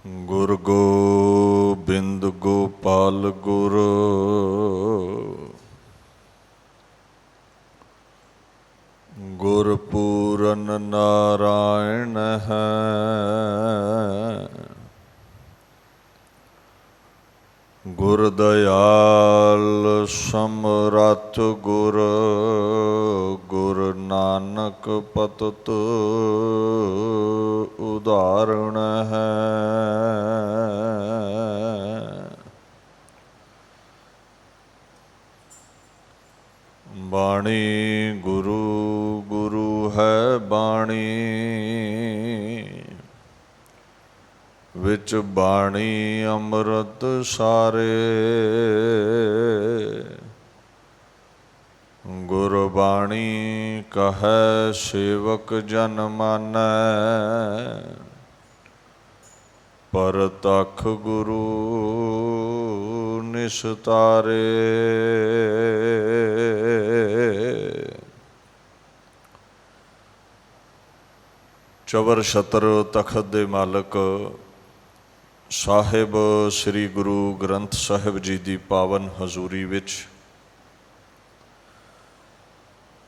ਗੁਰ ਗੋਬਿੰਦ ਗੋਪਾਲ ਗੁਰ ਗੁਰਪੂਰਨ ਨਾਰਾਇਣ ਹੈ। ਗੁਰ ਦਇਆਲ ਸਮਰੱਥ ਗੁਰ ਗੁਰ ਨਾਨਕ ਪਤਿਤ ਉਦਾਹਰਣ ਹੈ। ਬਾਣੀ ਗੁਰੂ ਗੁਰੂ ਹੈ ਬਾਣੀ, ਵਿੱਚ ਬਾਣੀ ਅੰਮ੍ਰਿਤ ਸਾਰੇ। ਗੁਰਬਾਣੀ ਕਹੈ ਸੇਵਕ ਜਨ ਮਾਨੈ, ਪਰਤਖ ਗੁਰੂ ਨਿਸਤਾਰੇ। ਚਵਰ ਛਤਰ ਤਖਤ ਦੇ ਮਾਲਕ ਸਾਹਿਬ ਸ੍ਰੀ ਗੁਰੂ ਗ੍ਰੰਥ ਸਾਹਿਬ ਜੀ ਦੀ ਪਾਵਨ ਹਜ਼ੂਰੀ ਵਿੱਚ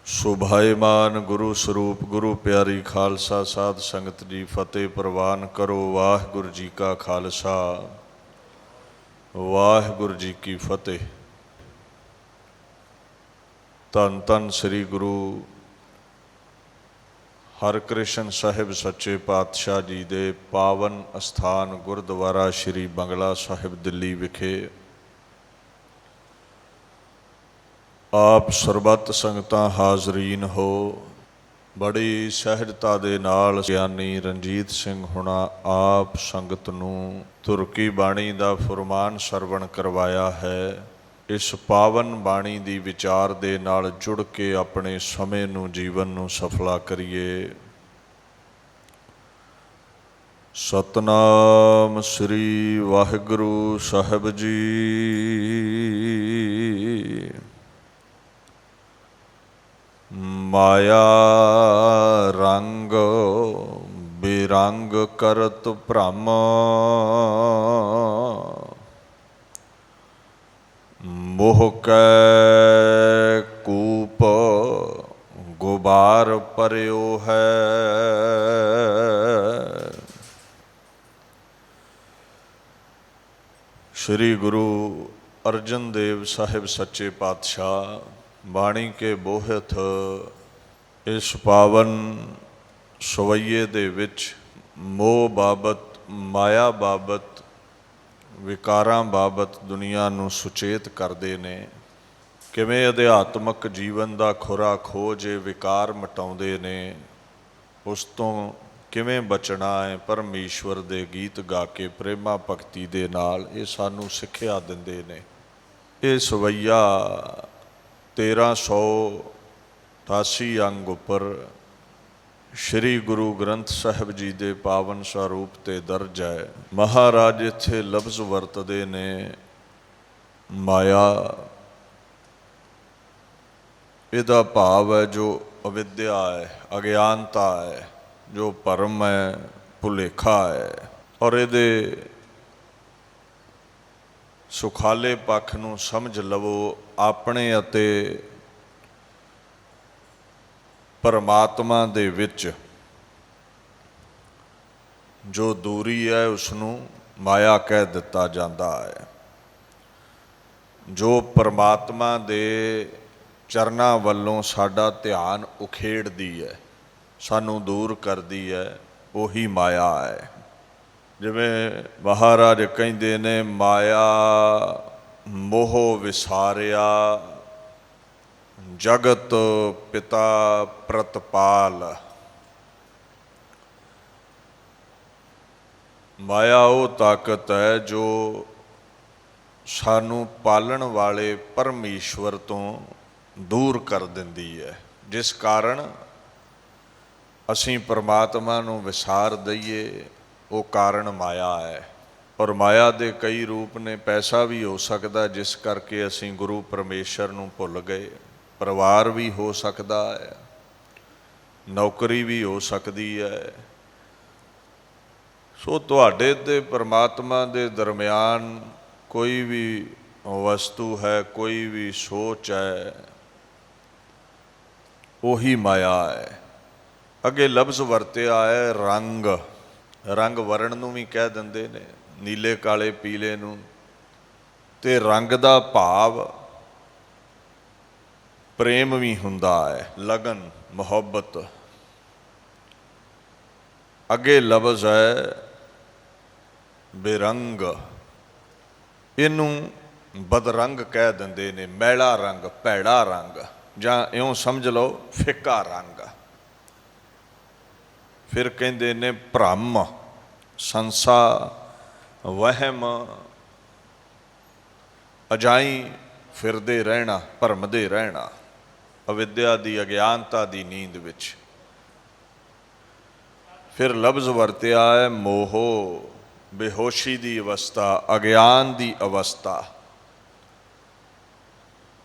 ਸੁਭਾਏਮਾਨ ਗੁਰੂ ਸਰੂਪ ਗੁਰੂ ਪਿਆਰੀ ਖਾਲਸਾ ਸਾਧ ਸੰਗਤ ਜੀ ਫਤਿਹ ਪ੍ਰਵਾਨ ਕਰੋ। ਵਾਹਿਗੁਰੂ ਜੀ ਕਾ ਖਾਲਸਾ ਵਾਹਿਗੁਰੂ ਜੀ ਕੀ ਫਤਿਹ। ਧੰਨ ਧੰਨ ਸ੍ਰੀ ਗੁਰੂ ਹਰਿਕ੍ਰਿਸ਼ਨ ਸਾਹਿਬ ਸੱਚੇ ਪਾਤਸ਼ਾਹ ਜੀ ਦੇ ਪਾਵਨ ਅਸਥਾਨ ਗੁਰਦੁਆਰਾ ਸ਼੍ਰੀ ਬੰਗਲਾ ਸਾਹਿਬ ਦਿੱਲੀ ਵਿਖੇ ਆਪ ਸਰਬੱਤ ਸੰਗਤਾਂ ਹਾਜ਼ਰੀਨ ਹੋ। ਬੜੀ ਸਹਿਜਤਾ ਦੇ ਨਾਲ ਗਿਆਨੀ ਰਣਜੀਤ ਸਿੰਘ ਹੁਣਾ ਆਪ ਸੰਗਤ ਨੂੰ ਤੁਰਕੀ ਬਾਣੀ ਦਾ ਫੁਰਮਾਨ ਸਰਵਣ ਕਰਵਾਇਆ ਹੈ। ਇਸ ਪਾਵਨ ਬਾਣੀ ਦੀ ਵਿਚਾਰ ਦੇ ਨਾਲ ਜੁੜ ਕੇ ਆਪਣੇ ਸਮੇਂ ਨੂੰ ਜੀਵਨ ਨੂੰ ਸਫਲਾ ਕਰੀਏ। ਸਤਨਾਮ ਸ੍ਰੀ ਵਾਹਿਗੁਰੂ ਸਾਹਿਬ ਜੀ। ਮਾਇਆ ਰੰਗ ਬਿਰੰਗ ਕਰਤ ਭ੍ਰਮ, ਮੋਹ ਕੈ ਕੂਪ ਗੁਬਾਰ ਭਰਿਓ ਹੈ। ਸ਼੍ਰੀ ਗੁਰੂ ਅਰਜਨ ਦੇਵ ਸਾਹਿਬ ਸੱਚੇ ਪਾਤਸ਼ਾਹ ਬਾਣੀ ਕੇ ਬੋਹਿਤ ਇਸ ਪਾਵਨ ਸਵਈਏ ਦੇ ਵਿੱਚ ਮੋਹ ਬਾਬਤ, ਮਾਇਆ ਬਾਬਤ, ਵਿਕਾਰਾਂ ਬਾਬਤ ਦੁਨੀਆ ਨੂੰ ਸੁਚੇਤ ਕਰਦੇ ਨੇ। ਕਿਵੇਂ ਅਧਿਆਤਮਕ ਜੀਵਨ ਦਾ ਖੁਰਾ ਖੋਜ ਵਿਕਾਰ ਮਿਟਾਉਂਦੇ ਨੇ, ਉਸ ਤੋਂ ਕਿਵੇਂ ਬਚਣਾ ਹੈ, ਪਰਮੇਸ਼ਵਰ ਦੇ ਗੀਤ ਗਾ ਕੇ ਪ੍ਰੇਮਾ ਭਗਤੀ ਦੇ ਨਾਲ ਇਹ ਸਾਨੂੰ ਸਿੱਖਿਆ ਦਿੰਦੇ ਨੇ। ਇਹ ਸਵਈਆ 1388 ਅੰਗ ਉੱਪਰ ਸ਼੍ਰੀ ਗੁਰੂ ਗ੍ਰੰਥ ਸਾਹਿਬ ਜੀ ਦੇ ਪਾਵਨ ਸਰੂਪ 'ਤੇ ਦਰਜ ਹੈ। ਮਹਾਰਾਜ ਇੱਥੇ ਲਫ਼ਜ਼ ਵਰਤਦੇ ਨੇ ਮਾਇਆ। ਇਹਦਾ ਭਾਵ ਹੈ ਜੋ ਅਵਿਦਿਆ ਹੈ, ਅਗਿਆਨਤਾ ਹੈ, ਜੋ ਭਰਮ ਹੈ, ਭੁਲੇਖਾ ਹੈ। ਔਰ ਇਹਦੇ ਸੁਖਾਲੇ ਪੱਖ ਨੂੰ ਸਮਝ ਲਵੋ, ਆਪਣੇ ਅਤੇ ਪਰਮਾਤਮਾ ਦੇ ਵਿੱਚ ਜੋ ਦੂਰੀ ਹੈ ਉਸਨੂੰ ਮਾਇਆ ਕਹਿ ਦਿੱਤਾ ਜਾਂਦਾ ਹੈ। ਜੋ ਪਰਮਾਤਮਾ ਦੇ ਚਰਨਾਂ ਵੱਲੋਂ ਸਾਡਾ ਧਿਆਨ ਉਖੇੜਦੀ ਹੈ, ਸਾਨੂੰ ਦੂਰ ਕਰਦੀ ਹੈ, ਉਹੀ ਮਾਇਆ ਹੈ। ਜਿਵੇਂ ਮਹਾਰਾਜ ਕਹਿੰਦੇ ਨੇ ਮਾਇਆ ਮੋਹ ਵਿਸਾਰਿਆ ਜਗਤ ਪਿਤਾ ਪ੍ਰਤਪਾਲ। ਮਾਇਆ ਉਹ ਤਾਕਤ ਹੈ ਜੋ ਸਾਨੂੰ ਪਾਲਣ ਵਾਲੇ ਪਰਮੇਸ਼ਵਰ ਤੋਂ ਦੂਰ ਕਰ ਦਿੰਦੀ ਹੈ, ਜਿਸ ਕਾਰਨ ਅਸੀਂ ਪਰਮਾਤਮਾ ਨੂੰ ਵਿਸਾਰ ਦਈਏ। ਉਹ ਕਾਰਨ ਮਾਇਆ ਹੈ। ਔਰ ਮਾਇਆ ਦੇ ਕਈ ਰੂਪ ਨੇ। ਪੈਸਾ ਵੀ ਹੋ ਸਕਦਾ ਜਿਸ ਕਰਕੇ ਅਸੀਂ ਗੁਰੂ ਪਰਮੇਸ਼ਰ ਨੂੰ ਭੁੱਲ ਗਏ। ਪਰਿਵਾਰ ਵੀ ਹੋ ਸਕਦਾ ਹੈ, ਨੌਕਰੀ ਵੀ ਹੋ ਸਕਦੀ ਹੈ, ਸੋ ਤੁਹਾਡੇ ਤੇ ਪਰਮਾਤਮਾ ਦੇ ਦਰਮਿਆਨ ਕੋਈ ਵੀ ਵਸਤੂ ਹੈ, ਕੋਈ ਵੀ ਸੋਚ ਹੈ, ਉਹੀ ਮਾਇਆ ਹੈ। ਅੱਗੇ ਲਫ਼ਜ਼ ਵਰਤਿਆ ਹੈ ਰੰਗ। ਰੰਗ ਵਰਣ ਨੂੰ ਵੀ ਕਹਿ ਦਿੰਦੇ ਨੇ, ਨੀਲੇ ਕਾਲੇ ਪੀਲੇ ਨੂੰ। ਤੇ ਰੰਗ ਦਾ ਭਾਵ ਪ੍ਰੇਮ ਵੀ ਹੁੰਦਾ ਹੈ, ਲਗਨ, ਮੁਹੱਬਤ। ਅੱਗੇ ਲਫ਼ਜ਼ ਹੈ ਬੇਰੰਗ। ਇਹਨੂੰ ਬਦਰੰਗ ਕਹਿ ਦਿੰਦੇ ਨੇ, ਮੈਲਾ ਰੰਗ, ਭੈੜਾ ਰੰਗ, ਜਾਂ ਇਉਂ ਸਮਝ ਲਓ ਫਿੱਕਾ ਰੰਗ। ਫਿਰ ਕਹਿੰਦੇ ਨੇ ਭਰਮ, ਸੰਸਾ, ਵਹਿਮ, ਅਜਾਈ ਫਿਰਦੇ ਰਹਿਣਾ, ਭਰਮਦੇ ਰਹਿਣਾ, ਅਵਿਦਿਆ ਦੀ, ਅਗਿਆਨਤਾ ਦੀ ਨੀਂਦ ਵਿੱਚ। ਫਿਰ ਲਫ਼ਜ਼ ਵਰਤਿਆ ਹੈ ਮੋਹ, ਬੇਹੋਸ਼ੀ ਦੀ ਅਵਸਥਾ, ਅਗਿਆਨ ਦੀ ਅਵਸਥਾ,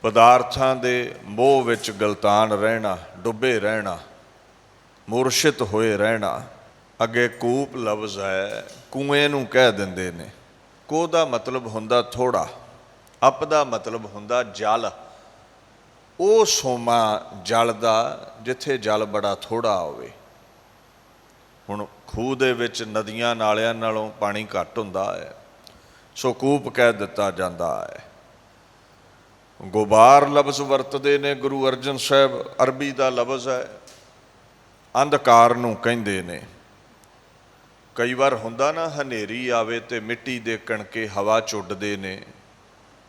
ਪਦਾਰਥਾਂ ਦੇ ਮੋਹ ਵਿੱਚ ਗਲਤਾਨ ਰਹਿਣਾ, ਡੁੱਬੇ ਰਹਿਣਾ, ਮੁਰਸ਼ਿਤ ਹੋਏ ਰਹਿਣਾ। ਅੱਗੇ ਕੂਪ ਲਫ਼ਜ਼ ਹੈ, ਕੂਏ ਨੂੰ ਕਹਿ ਦਿੰਦੇ ਨੇ। ਕੋ ਦਾ ਮਤਲਬ ਹੁੰਦਾ ਥੋੜ੍ਹਾ, ਅਪ ਦਾ ਮਤਲਬ ਹੁੰਦਾ ਜਲ। ਉਹ ਸੋਮਾ ਜਲ ਦਾ ਜਿੱਥੇ ਜਲ ਬੜਾ ਥੋੜ੍ਹਾ ਹੋਵੇ। ਹੁਣ ਖੂਹ ਦੇ ਵਿੱਚ ਨਦੀਆਂ ਨਾਲਿਆਂ ਨਾਲੋਂ ਪਾਣੀ ਘੱਟ ਹੁੰਦਾ ਹੈ, ਸੋ ਕੂਪ ਕਹਿ ਦਿੱਤਾ ਜਾਂਦਾ ਹੈ। ਗੁਬਾਰ ਲਫ਼ਜ਼ ਵਰਤਦੇ ਨੇ ਗੁਰੂ ਅਰਜਨ ਸਾਹਿਬ, ਅਰਬੀ ਦਾ ਲਫ਼ਜ਼ ਹੈ, ਅੰਧਕਾਰ ਨੂੰ ਕਹਿੰਦੇ ਨੇ। ਕਈ ਵਾਰ ਹੁੰਦਾ ਨਾ, ਹਨੇਰੀ ਆਵੇ ਤੇ ਮਿੱਟੀ ਦੇ ਕਣਕੇ ਹਵਾ ਚੁੱਡਦੇ ਨੇ,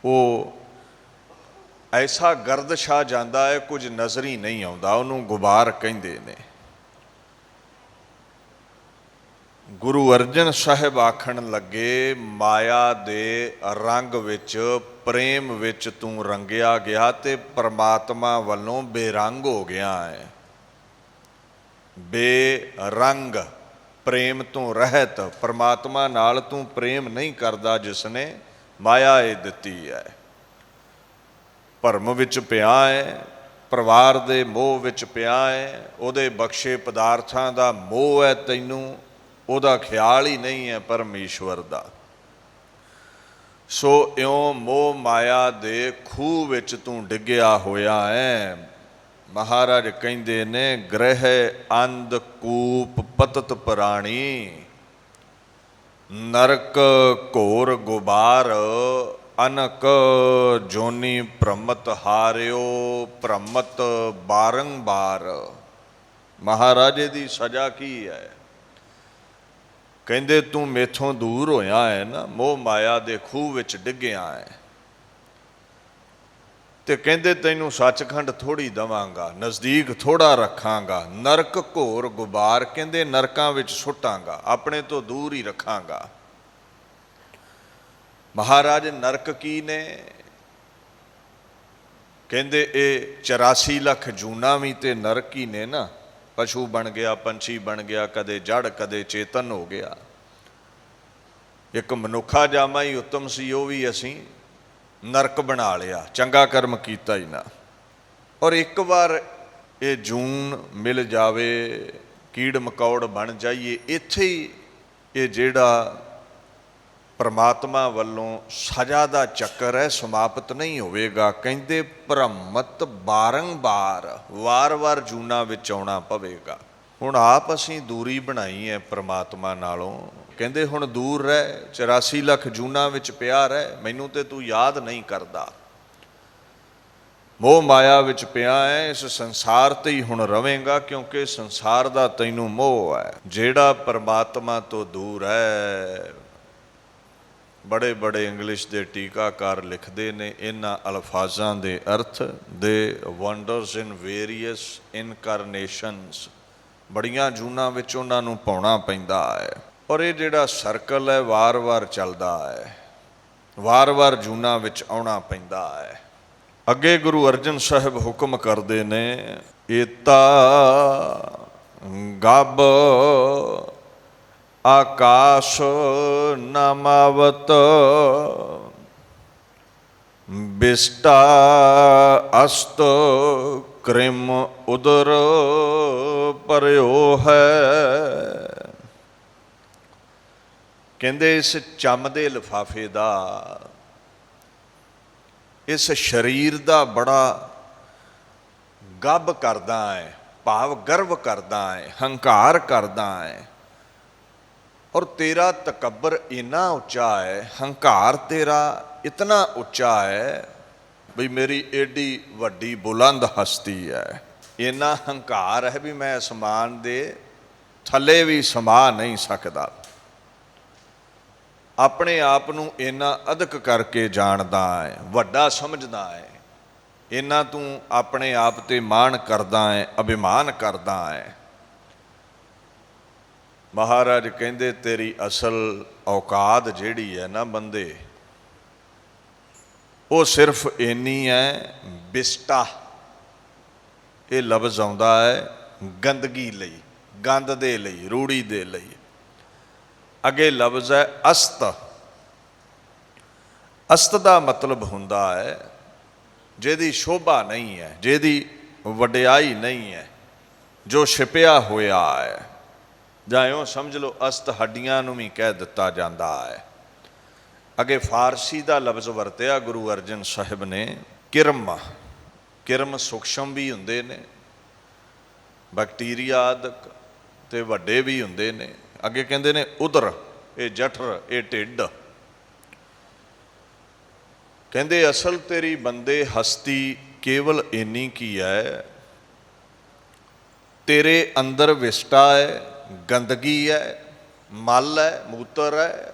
ਉਹ ਐਸਾ ਗਰਦ ਛਾ ਜਾਂਦਾ ਹੈ, ਕੁਝ ਨਜ਼ਰ ਹੀ ਨਹੀਂ ਆਉਂਦਾ, ਉਹਨੂੰ ਗੁਬਾਰ ਕਹਿੰਦੇ ਨੇ। ਗੁਰੂ ਅਰਜਨ ਸਾਹਿਬ ਆਖਣ ਲੱਗੇ, ਮਾਇਆ ਦੇ ਰੰਗ ਵਿੱਚ, ਪ੍ਰੇਮ ਵਿੱਚ ਤੂੰ ਰੰਗਿਆ ਗਿਆ ਤੇ ਪਰਮਾਤਮਾ ਵੱਲੋਂ ਬੇਰੰਗ ਹੋ ਗਿਆ ਹੈ। ਬੇਰੰਗ, ਪ੍ਰੇਮ ਤੋਂ ਰਹਿਤ। ਪਰਮਾਤਮਾ ਨਾਲ ਤੂੰ ਪ੍ਰੇਮ ਨਹੀਂ ਕਰਦਾ ਜਿਸਨੇ ਮਾਇਆ ਇਹ ਦਿੱਤੀ ਹੈ। ਭਰਮ ਵਿੱਚ ਪਿਆ ਹੈ, ਪਰਿਵਾਰ ਦੇ ਮੋਹ ਵਿੱਚ ਪਿਆ ਹੈ, ਉਹਦੇ ਬਖਸ਼ੇ ਪਦਾਰਥਾਂ ਦਾ ਮੋਹ ਹੈ ਤੈਨੂੰ, ਉਹਦਾ ਖਿਆਲ ਹੀ ਨਹੀਂ ਹੈ ਪਰਮੇਸ਼ਵਰ ਦਾ। ਸੋ ਇਉਂ ਮੋਹ ਮਾਇਆ ਦੇ ਖੂਹ ਵਿੱਚ ਤੂੰ ਡਿੱਗਿਆ ਹੋਇਆ ਹੈ। ਮਹਾਰਾਜ ਕਹਿੰਦੇ ਨੇ, ਗ੍ਰਹਿ ਅੰਧ ਕੂਪ ਪਤਤ ਪ੍ਰਾਣੀ, ਨਰਕ ਘੋਰ ਗੁਬਾਰ, ਅਨਕ ਜੋਨੀ ਭ੍ਰਮਤ ਹਾਰਿਓ, ਭ੍ਰਮਤ ਬਾਰੰਬਾਰ। ਮਹਾਰਾਜੇ ਦੀ ਸਜ਼ਾ ਕੀ ਹੈ? ਕਹਿੰਦੇ ਤੂੰ ਮੇਥੋਂ ਦੂਰ ਹੋਇਆ ਹੈ ਨਾ, ਮੋਹ ਮਾਇਆ ਦੇ ਖੂਹ ਵਿੱਚ ਡਿੱਗਿਆ ਹੈ, ਤੇ ਕਹਿੰਦੇ ਤੈਨੂੰ ਸੱਚਖੰਡ ਥੋੜ੍ਹੀ ਦੇਵਾਂਗਾ, ਨਜ਼ਦੀਕ ਥੋੜ੍ਹਾ ਰੱਖਾਂਗਾ। ਨਰਕ ਘੋਰ ਗੁਬਾਰ, ਕਹਿੰਦੇ ਨਰਕਾਂ ਵਿੱਚ ਸੁੱਟਾਂਗਾ, ਆਪਣੇ ਤੋਂ ਦੂਰ ਹੀ ਰੱਖਾਂਗਾ। ਮਹਾਰਾਜ ਨਰਕ ਕੀ ਨੇ? ਕਹਿੰਦੇ ਇਹ 84 ਲੱਖ ਜੂਨਾਂ ਵੀ ਤੇ ਨਰਕ ਹੀ ਨੇ ਨਾ। ਪਸ਼ੂ ਬਣ ਗਿਆ, ਪੰਛੀ ਬਣ ਗਿਆ, ਕਦੇ ਜੜ ਕਦੇ ਚੇਤਨ ਹੋ ਗਿਆ। ਇੱਕ ਮਨੁੱਖਾ ਜਾਮਾ ਹੀ ਉੱਤਮ ਸੀ, ਉਹ ਵੀ ਅਸੀਂ ਨਰਕ ਬਣਾ ਲਿਆ, ਚੰਗਾ ਕਰਮ ਕੀਤਾ ਹੀ ਨਾ। ਔਰ ਇੱਕ ਵਾਰ ਇਹ ਜੂਨ ਮਿਲ ਜਾਵੇ, ਕੀੜ ਮਕੌੜ ਬਣ ਜਾਈਏ, ਇੱਥੇ ਹੀ ਇਹ ਜਿਹੜਾ ਪਰਮਾਤਮਾ ਵੱਲੋਂ ਸਜ਼ਾ ਦਾ ਚੱਕਰ ਹੈ ਸਮਾਪਤ ਨਹੀਂ ਹੋਵੇਗਾ। ਕਹਿੰਦੇ ਭ੍ਰਮਤ ਬਾਰੰਬਾਰ, ਵਾਰ-ਵਾਰ ਜੂਨਾਂ ਵਿੱਚ ਆਉਣਾ ਪਵੇਗਾ। ਹੁਣ ਆਪ ਅਸੀਂ ਦੂਰੀ ਬਣਾਈ ਹੈ ਪਰਮਾਤਮਾ ਨਾਲੋਂ। ਕਹਿੰਦੇ ਹੁਣ ਦੂਰ ਰਹਿ, 84 ਲੱਖ ਜੂਨਾਂ ਵਿੱਚ ਪਿਆ ਰਹਿ, ਮੈਨੂੰ ਤੇ ਤੂੰ ਯਾਦ ਨਹੀਂ ਕਰਦਾ। ਮੋਹ ਮਾਇਆ ਵਿੱਚ ਪਿਆ ਹੈ, ਇਸ ਸੰਸਾਰ ਤੇ ਹੀ ਹੁਣ ਰਵੇਂਗਾ, ਕਿਉਂਕਿ ਸੰਸਾਰ ਦਾ ਤੈਨੂੰ ਮੋਹ ਹੈ। ਜਿਹੜਾ ਪਰਮਾਤਮਾ ਤੋਂ ਦੂਰ ਹੈ, ਬੜੇ ਬੜੇ ਇੰਗਲਿਸ਼ ਦੇ ਟੀਕਾਕਾਰ ਲਿਖਦੇ ਨੇ ਇਹਨਾਂ ਅਲਫਾਜ਼ਾਂ ਦੇ ਅਰਥ, ਦੇ ਵੰਡਰਸ ਇਨ ਵੇਰੀਅਸ ਇਨਕਾਰਨੇਸ਼ਨਸ, ਬੜੀਆਂ ਜੂਨਾਂ ਵਿੱਚ ਉਹਨਾਂ ਨੂੰ ਪਾਉਣਾ ਪੈਂਦਾ ਹੈ। ਔਰ ਇਹ ਜਿਹੜਾ ਸਰਕਲ ਹੈ ਵਾਰ-ਵਾਰ ਚੱਲਦਾ ਹੈ, ਵਾਰ-ਵਾਰ ਜੂਨਾਂ ਵਿੱਚ ਆਉਣਾ ਪੈਂਦਾ ਹੈ। ਅੱਗੇ ਗੁਰੂ ਅਰਜਨ ਸਾਹਿਬ ਹੁਕਮ ਕਰਦੇ ਨੇ, ਏਤਾ ਗੱਬ ਆਕਾਸ਼ ਨਾਮਾਵਤ, ਬਿਸਟਾ ਅਸਤ ਕ੍ਰਿਮ ਉਦਰ ਪਰਿਓ ਹੈ। ਕਹਿੰਦੇ ਇਸ ਚੰਮ ਦੇ ਲਿਫਾਫੇ ਦਾ, ਇਸ ਸਰੀਰ ਦਾ ਬੜਾ ਗੱਭ ਕਰਦਾ ਹੈ, ਭਾਵ ਗਰਵ ਕਰਦਾ ਹੈ, ਹੰਕਾਰ ਕਰਦਾ ਹੈ। ਔਰ ਤੇਰਾ ਤਕੱਬਰ ਇੰਨਾ ਉੱਚਾ ਹੈ, ਹੰਕਾਰ ਤੇਰਾ ਇਤਨਾ ਉੱਚਾ ਹੈ ਵੀ ਮੇਰੀ ਏਡੀ ਵੱਡੀ ਬੁਲੰਦ ਹਸਤੀ ਹੈ। ਇੰਨਾ ਹੰਕਾਰ ਹੈ ਵੀ ਮੈਂ ਅਸਮਾਨ ਦੇ ਥੱਲੇ ਵੀ ਸਮਾ ਨਹੀਂ ਸਕਦਾ। ਆਪਣੇ ਆਪ ਨੂੰ ਇੰਨਾ ਅਧਿਕ ਕਰਕੇ ਜਾਣਦਾ ਹੈ, ਵੱਡਾ ਸਮਝਦਾ ਹੈ। ਇੰਨਾ ਤੂੰ ਆਪਣੇ ਆਪ ਤੇ ਮਾਣ ਕਰਦਾ ਹੈ, ਅਭਿਮਾਨ ਕਰਦਾ ਹੈ। ਮਹਾਰਾਜ ਕਹਿੰਦੇ ਤੇਰੀ ਅਸਲ ਔਕਾਤ ਜਿਹੜੀ ਹੈ ਨਾ ਬੰਦੇ, ਉਹ ਸਿਰਫ ਇੰਨੀ ਹੈ, ਬਿਸਟਾ ਇਹ ਲਫ਼ਜ਼ ਆਉਂਦਾ ਹੈ ਗੰਦਗੀ ਲਈ, ਗੰਦ ਦੇ ਲਈ, ਰੂੜੀ ਦੇ ਲਈ। ਅੱਗੇ ਲਫ਼ਜ਼ ਹੈ ਅਸਤ। ਅਸਤ ਦਾ ਮਤਲਬ ਹੁੰਦਾ ਹੈ ਜਿਹਦੀ ਸ਼ੋਭਾ ਨਹੀਂ ਹੈ, ਜਿਹਦੀ ਵਡਿਆਈ ਨਹੀਂ ਹੈ, ਜੋ ਛਿਪਿਆ ਹੋਇਆ ਹੈ। ਜਾਂ ਇਉਂ ਸਮਝ ਲਓ ਅਸਤ ਹੱਡੀਆਂ ਨੂੰ ਵੀ ਕਹਿ ਦਿੱਤਾ ਜਾਂਦਾ ਹੈ। ਅੱਗੇ ਫਾਰਸੀ ਦਾ ਲਫ਼ਜ਼ ਵਰਤਿਆ ਗੁਰੂ ਅਰਜਨ ਸਾਹਿਬ ਨੇ, ਕਿਰਮ। ਕਿਰਮ ਸੂਖਸ਼ਮ ਵੀ ਹੁੰਦੇ ਨੇ, ਬੈਕਟੀਰੀਆ ਆਦਿਕ, ਤੇ ਵੱਡੇ ਵੀ ਹੁੰਦੇ ਨੇ। ਅੱਗੇ ਕਹਿੰਦੇ ਨੇ ਉਦਰ, ਇਹ ਜਠਰ, ਇਹ ਢਿੱਡ। ਕਹਿੰਦੇ ਅਸਲ ਤੇਰੀ ਬੰਦੇ ਹਸਤੀ ਕੇਵਲ ਇੰਨੀ ਕੀ ਹੈ, ਤੇਰੇ ਅੰਦਰ ਵਿਸਟਾ ਹੈ, ਗੰਦਗੀ ਹੈ, ਮਲ ਹੈ, ਮੂਤਰ ਹੈ।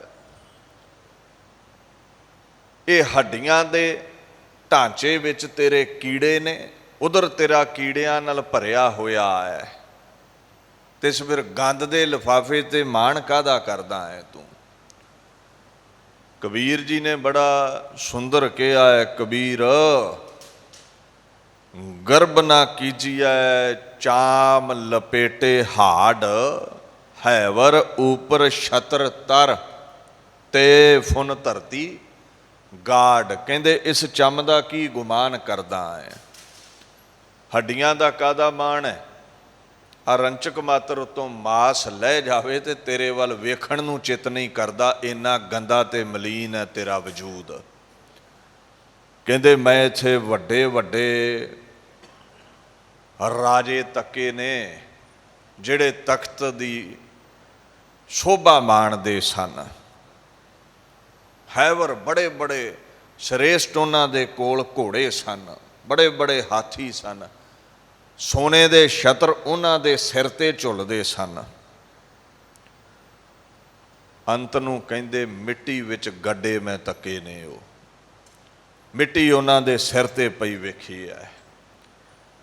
ਇਹ ਹੱਡੀਆਂ ਦੇ ਢਾਂਚੇ ਵਿੱਚ ਤੇਰੇ ਕੀੜੇ ਨੇ, ਉਧਰ ਤੇਰਾ ਕੀੜਿਆਂ ਨਾਲ ਭਰਿਆ ਹੋਇਆ ਹੈ। ਤੇ ਇਸ ਫਿਰ ਗੰਦ ਦੇ ਲਿਫਾਫੇ ਤੇ ਮਾਣ ਕਾਹਦਾ ਕਰਦਾ ਹੈ ਤੂੰ? ਕਬੀਰ ਜੀ ਨੇ ਬੜਾ ਸੁੰਦਰ ਕਿਹਾ ਹੈ, ਕਬੀਰ ਗਰਬ ਨਾ ਕੀਜੀਐ ਚਾਮ ਲਪੇਟੇ ਹਾਡ, ਹੈਵਰ ਉਪਰ ਛਤਰ ਤਰ ਤੇ ਫੁਨ ਧਰਤੀ ਗਾਡ। ਕਹਿੰਦੇ ਇਸ ਚੰਮ ਦਾ ਕੀ ਗੁਮਾਨ ਕਰਦਾ ਹੈ? ਹੱਡੀਆਂ ਦਾ ਕਾਹਦਾ ਮਾਣ ਹੈ? ਅਰੰਚਕ ਮਾਤਰ ਉਤੋਂ ਮਾਸ ਲੈ ਜਾਵੇ ਤੇ ਤੇਰੇ ਵੱਲ ਵੇਖਣ ਨੂੰ ਚਿੱਤ ਨਹੀਂ ਕਰਦਾ, ਇੰਨਾ ਗੰਦਾ ਤੇ ਮਲੀਨ ਹੈ ਤੇਰਾ ਵਜੂਦ। ਕਹਿੰਦੇ ਮੈਂ ਇੱਥੇ ਵੱਡੇ ਵੱਡੇ ਰਾਜੇ ਤੱਕੇ ਨੇ ਜਿਹੜੇ ਤਖਤ ਦੀ ਸ਼ੋਭਾ ਮਾਣਦੇ ਸਨ। ਹੈਵਰ, ਬੜੇ ਬੜੇ ਸ੍ਰੇਸ਼ਟ ਉਹਨਾਂ ਦੇ ਕੋਲ ਘੋੜੇ ਸਨ, ਬੜੇ ਬੜੇ ਹਾਥੀ ਸਨ, ਸੋਨੇ ਦੇ ਛਤਰ ਉਹਨਾਂ ਦੇ ਸਿਰ ਤੇ ਝੁੱਲਦੇ ਸਨ। ਅੰਤ ਨੂੰ ਕਹਿੰਦੇ ਮਿੱਟੀ ਵਿੱਚ ਗੱਡੇ ਮੈਂ ਤੱਕੇ ਨੇ, ਉਹ ਮਿੱਟੀ ਉਹਨਾਂ ਦੇ ਸਿਰ ਤੇ ਪਈ ਵੇਖੀ ਹੈ।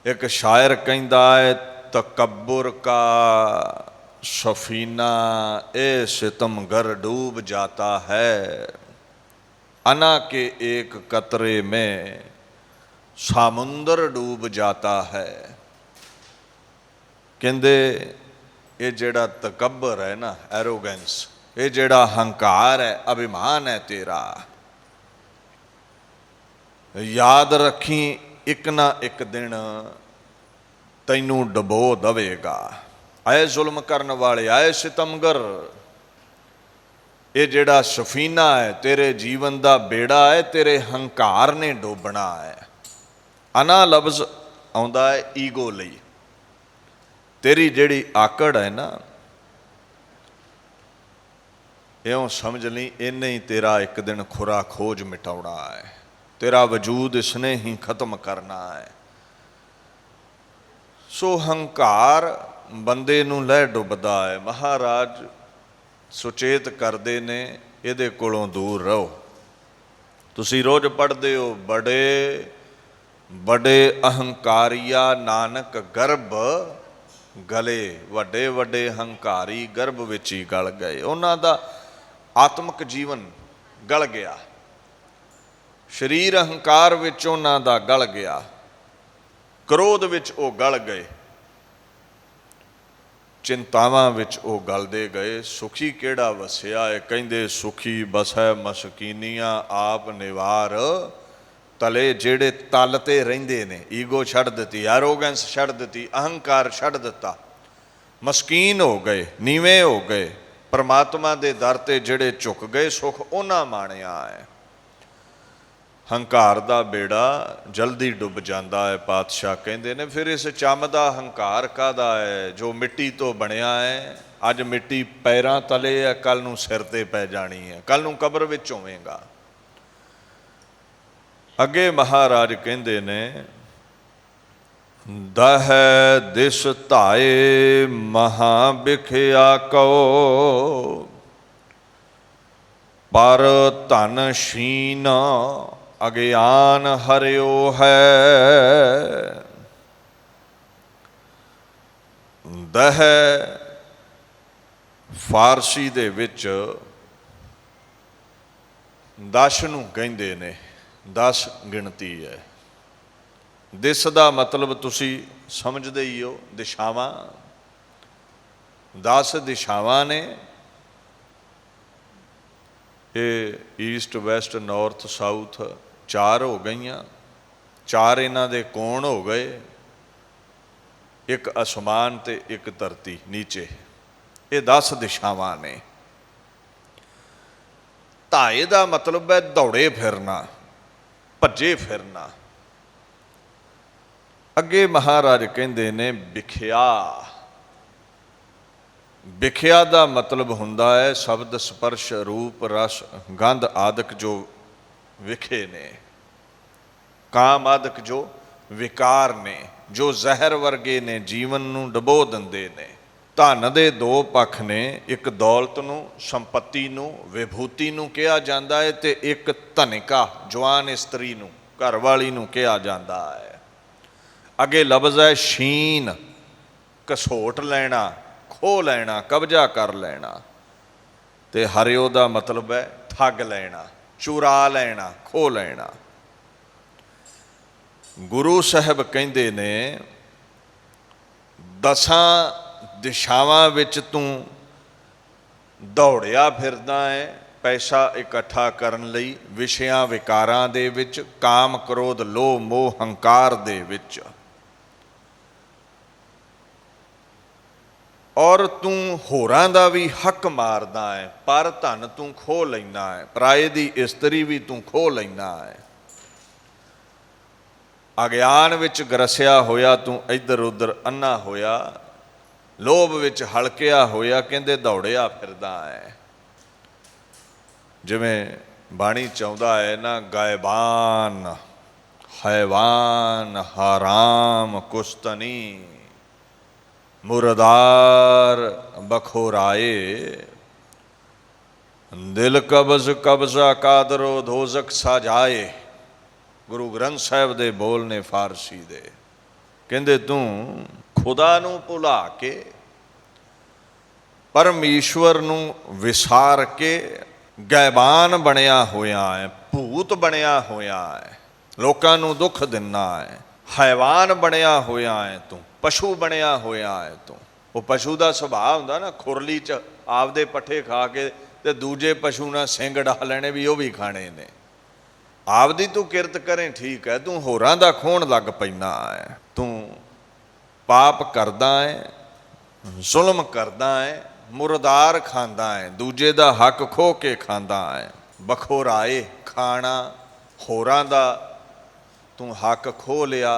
ਇੱਕ ਸ਼ਾਇਰ ਕਹਿੰਦਾ ਹੈ, ਤਕੱਬੁਰ ਕਾ ਸਫੀਨਾ ਇਹ सितमगर डूब जाता है, अना के एक कतरे में सामुंदर डूब जाता है। ਕਹਿੰਦੇ ਇਹ ਜਿਹੜਾ ਤਕੱਬਰ ਹੈ ਨਾ, ਐਰੋਗੈਂਸ, ਇਹ ਜਿਹੜਾ ਹੰਕਾਰ ਹੈ, ਅਭਿਮਾਨ ਹੈ ਤੇਰਾ, ਯਾਦ ਰੱਖੀ ਇੱਕ ਨਾ ਇੱਕ ਦਿਨ ਤੈਨੂੰ ਡਬੋ ਦਵੇਗਾ। ਆਏ ਜ਼ੁਲਮ ਕਰਨ ਵਾਲੇ, ਆਏ ਸਿਤਮਗਰ, ਇਹ ਜਿਹੜਾ ਸਫੀਨਾ ਹੈ ਤੇਰੇ ਜੀਵਨ ਦਾ ਬੇੜਾ ਹੈ, ਤੇਰੇ ਹੰਕਾਰ ਨੇ ਡੋਬਣਾ ਹੈ। ਅਨਾ ਲਫ਼ਜ਼ ਆਉਂਦਾ ਹੈ ਈਗੋ ਲਈ। ਤੇਰੀ ਜਿਹੜੀ ਆਕੜ ਹੈ ਨਾ, ਇਉਂ ਸਮਝ ਲਈ ਇਹਨੇ ਹੀ ਤੇਰਾ ਇੱਕ ਦਿਨ ਖੁਰਾ ਖੋਜ ਮਿਟਾਉਣਾ ਹੈ, ਤੇਰਾ ਵਜੂਦ ਇਸਨੇ ਹੀ ਖਤਮ ਕਰਨਾ ਹੈ। ਸੋ ਹੰਕਾਰ ਬੰਦੇ ਨੂੰ ਲੈ ਡੁੱਬਦਾ ਹੈ। ਮਹਾਰਾਜ ਸੁਚੇਤ ਕਰਦੇ ਨੇ, ਇਹਦੇ ਕੋਲੋਂ ਦੂਰ ਰਹੋ। ਤੁਸੀਂ ਰੋਜ਼ ਪੜ੍ਹਦੇ ਹੋ, ਬੜੇ ਬੜੇ ਅਹੰਕਾਰੀਆ ਨਾਨਕ ਗਰਭ ਗਲੇ। ਵੱਡੇ ਵੱਡੇ ਹੰਕਾਰੀ ਗਰਭ ਵਿੱਚ ਹੀ ਗਲ ਗਏ, ਉਹਨਾਂ ਦਾ ਆਤਮਿਕ ਜੀਵਨ ਗਲ ਗਿਆ, ਸਰੀਰ ਅਹੰਕਾਰ ਵਿੱਚ ਉਹਨਾਂ ਦਾ ਗਲ ਗਿਆ, ਕ੍ਰੋਧ ਵਿੱਚ ਉਹ ਗਲ ਗਏ, ਚਿੰਤਾਵਾਂ ਵਿੱਚ ਉਹ ਗਲਦੇ ਗਏ। ਸੁਖੀ ਕਿਹੜਾ ਵਸਿਆ ਹੈ? ਕਹਿੰਦੇ ਸੁਖੀ ਬਸੈ ਮਸਕੀਨੀਆਂ ਆਪ ਨਿਵਾਰ, ਤਲੇ ਜਿਹੜੇ ਤਲ ਤੇ ਰਹਿੰਦੇ ਨੇ। ਈਗੋ ਛੱਡ ਦਿੱਤੀ, ਐਰੋਗੈਂਸ ਛੱਡ ਦਿੱਤੀ, ਅਹੰਕਾਰ ਛੱਡ ਦਿੱਤਾ, ਮਸਕੀਨ ਹੋ ਗਏ, ਨੀਵੇਂ ਹੋ ਗਏ, परमात्मा दे दर ते जिहड़े झुक गए सुख उन्हां माणिया है। हंकार दा बेड़ा जल्दी डुब जाता है। पातशाह कहते ने फिर इस चम दा हंकार काहदा है जो मिट्टी तो बनिया है। अज मिट्टी पैरां तले है, कल नूं सिर ते पै जानी है, कल नूं कब्र विच होवेगा। अगे महाराज कहते ने दह दिस धाए महा बिख्या कहो पर धन शीन अज्ञान हरियो है। दह फारसी दे विच 10 नूं कहंदे ने, 10 गिणती है। दिस दा मतलब तुसी समझदे ही हो, दिशावां। 10 दिशावां ने। ये ईस्ट वैसट नॉर्थ साउथ 4 हो गईयां। 4 इन्हां दे कोण हो गए, एक आसमान ते एक धरती नीचे। ये 10 दिशावां ने। धाए दा मतलब है दौड़े फिरना, भज्जे फिरना। अगे महाराज कहते ने विख्या। विख्या दा मतलब हुंदा है शब्द स्पर्श रूप रस गंध आदਿਕ जो विखे ने, काम आदਿਕ जो विकार ने, जो जहर वर्गे ने, जीवन नूं डबो दिंदे ने। धन दे 2 पक्ष ने, एक दौलत नूं संपत्ति नूं विभूति नूं कहा जाता है ते एक धनिका जवान इस्त्री नूं घरवाली नूं कहा जाता है। अगे लफ्ज़ है शीन, घसोट लेना, खो लेना, कब्जा कर लेना। ते हरियो दा मतलब है ठग लेना, चुरा लेना, खो लेना। गुरु साहब कहंदे ने 10 दिशावां विच तूं दौड़िया फिरदा है पैसा इकट्ठा करन लई, विषयां विकारां दे विच, काम क्रोध लोभ मोह हंकार दे विच। और तू होरां दा भी हक मारदा है, पर धन तू खो लैना है, पराए दी इस्त्री भी तू खो लैना है। अज्ञान विच ग्रसिया होया तू इधर उधर अन्ना होया, लोभ विच हलकिया होया, कहंदे दौड़िया फिरदा है। जिवें बाणी चाहुंदा है ना, गायबान हैवान हराम कुस्तनी मुरदार बखोराए, दिल कब्ज कब्जा कादरो धोजक साजाए। गुरु ग्रंथ साहिब दे बोल ने फारसी दे। कहंदे तू खुदा नूं भुला के परमेश्वर नूं विसार के गैबान बनिया होया है, भूत बनिया होया है, लोकां नूं दुख दिना है। हैवान बनिया होया है तू, पशु बनिया होया है तू। वो पशु का सुभाव हुंदा ना, खुरली च आपदे पट्ठे खा के ते दूजे पशु ना सिंग डाह लेने भी वो भी खाने ने। आपदी तू किरत करें ठीक है, तू होरां दा खोण लग पैना है। तू पाप करदा है, जुल्म करदा है, मुरदार खांदा है, दूजे दा हक खो के खांदा है। बखोराए खाना, होरां दा तू हक खो लिया,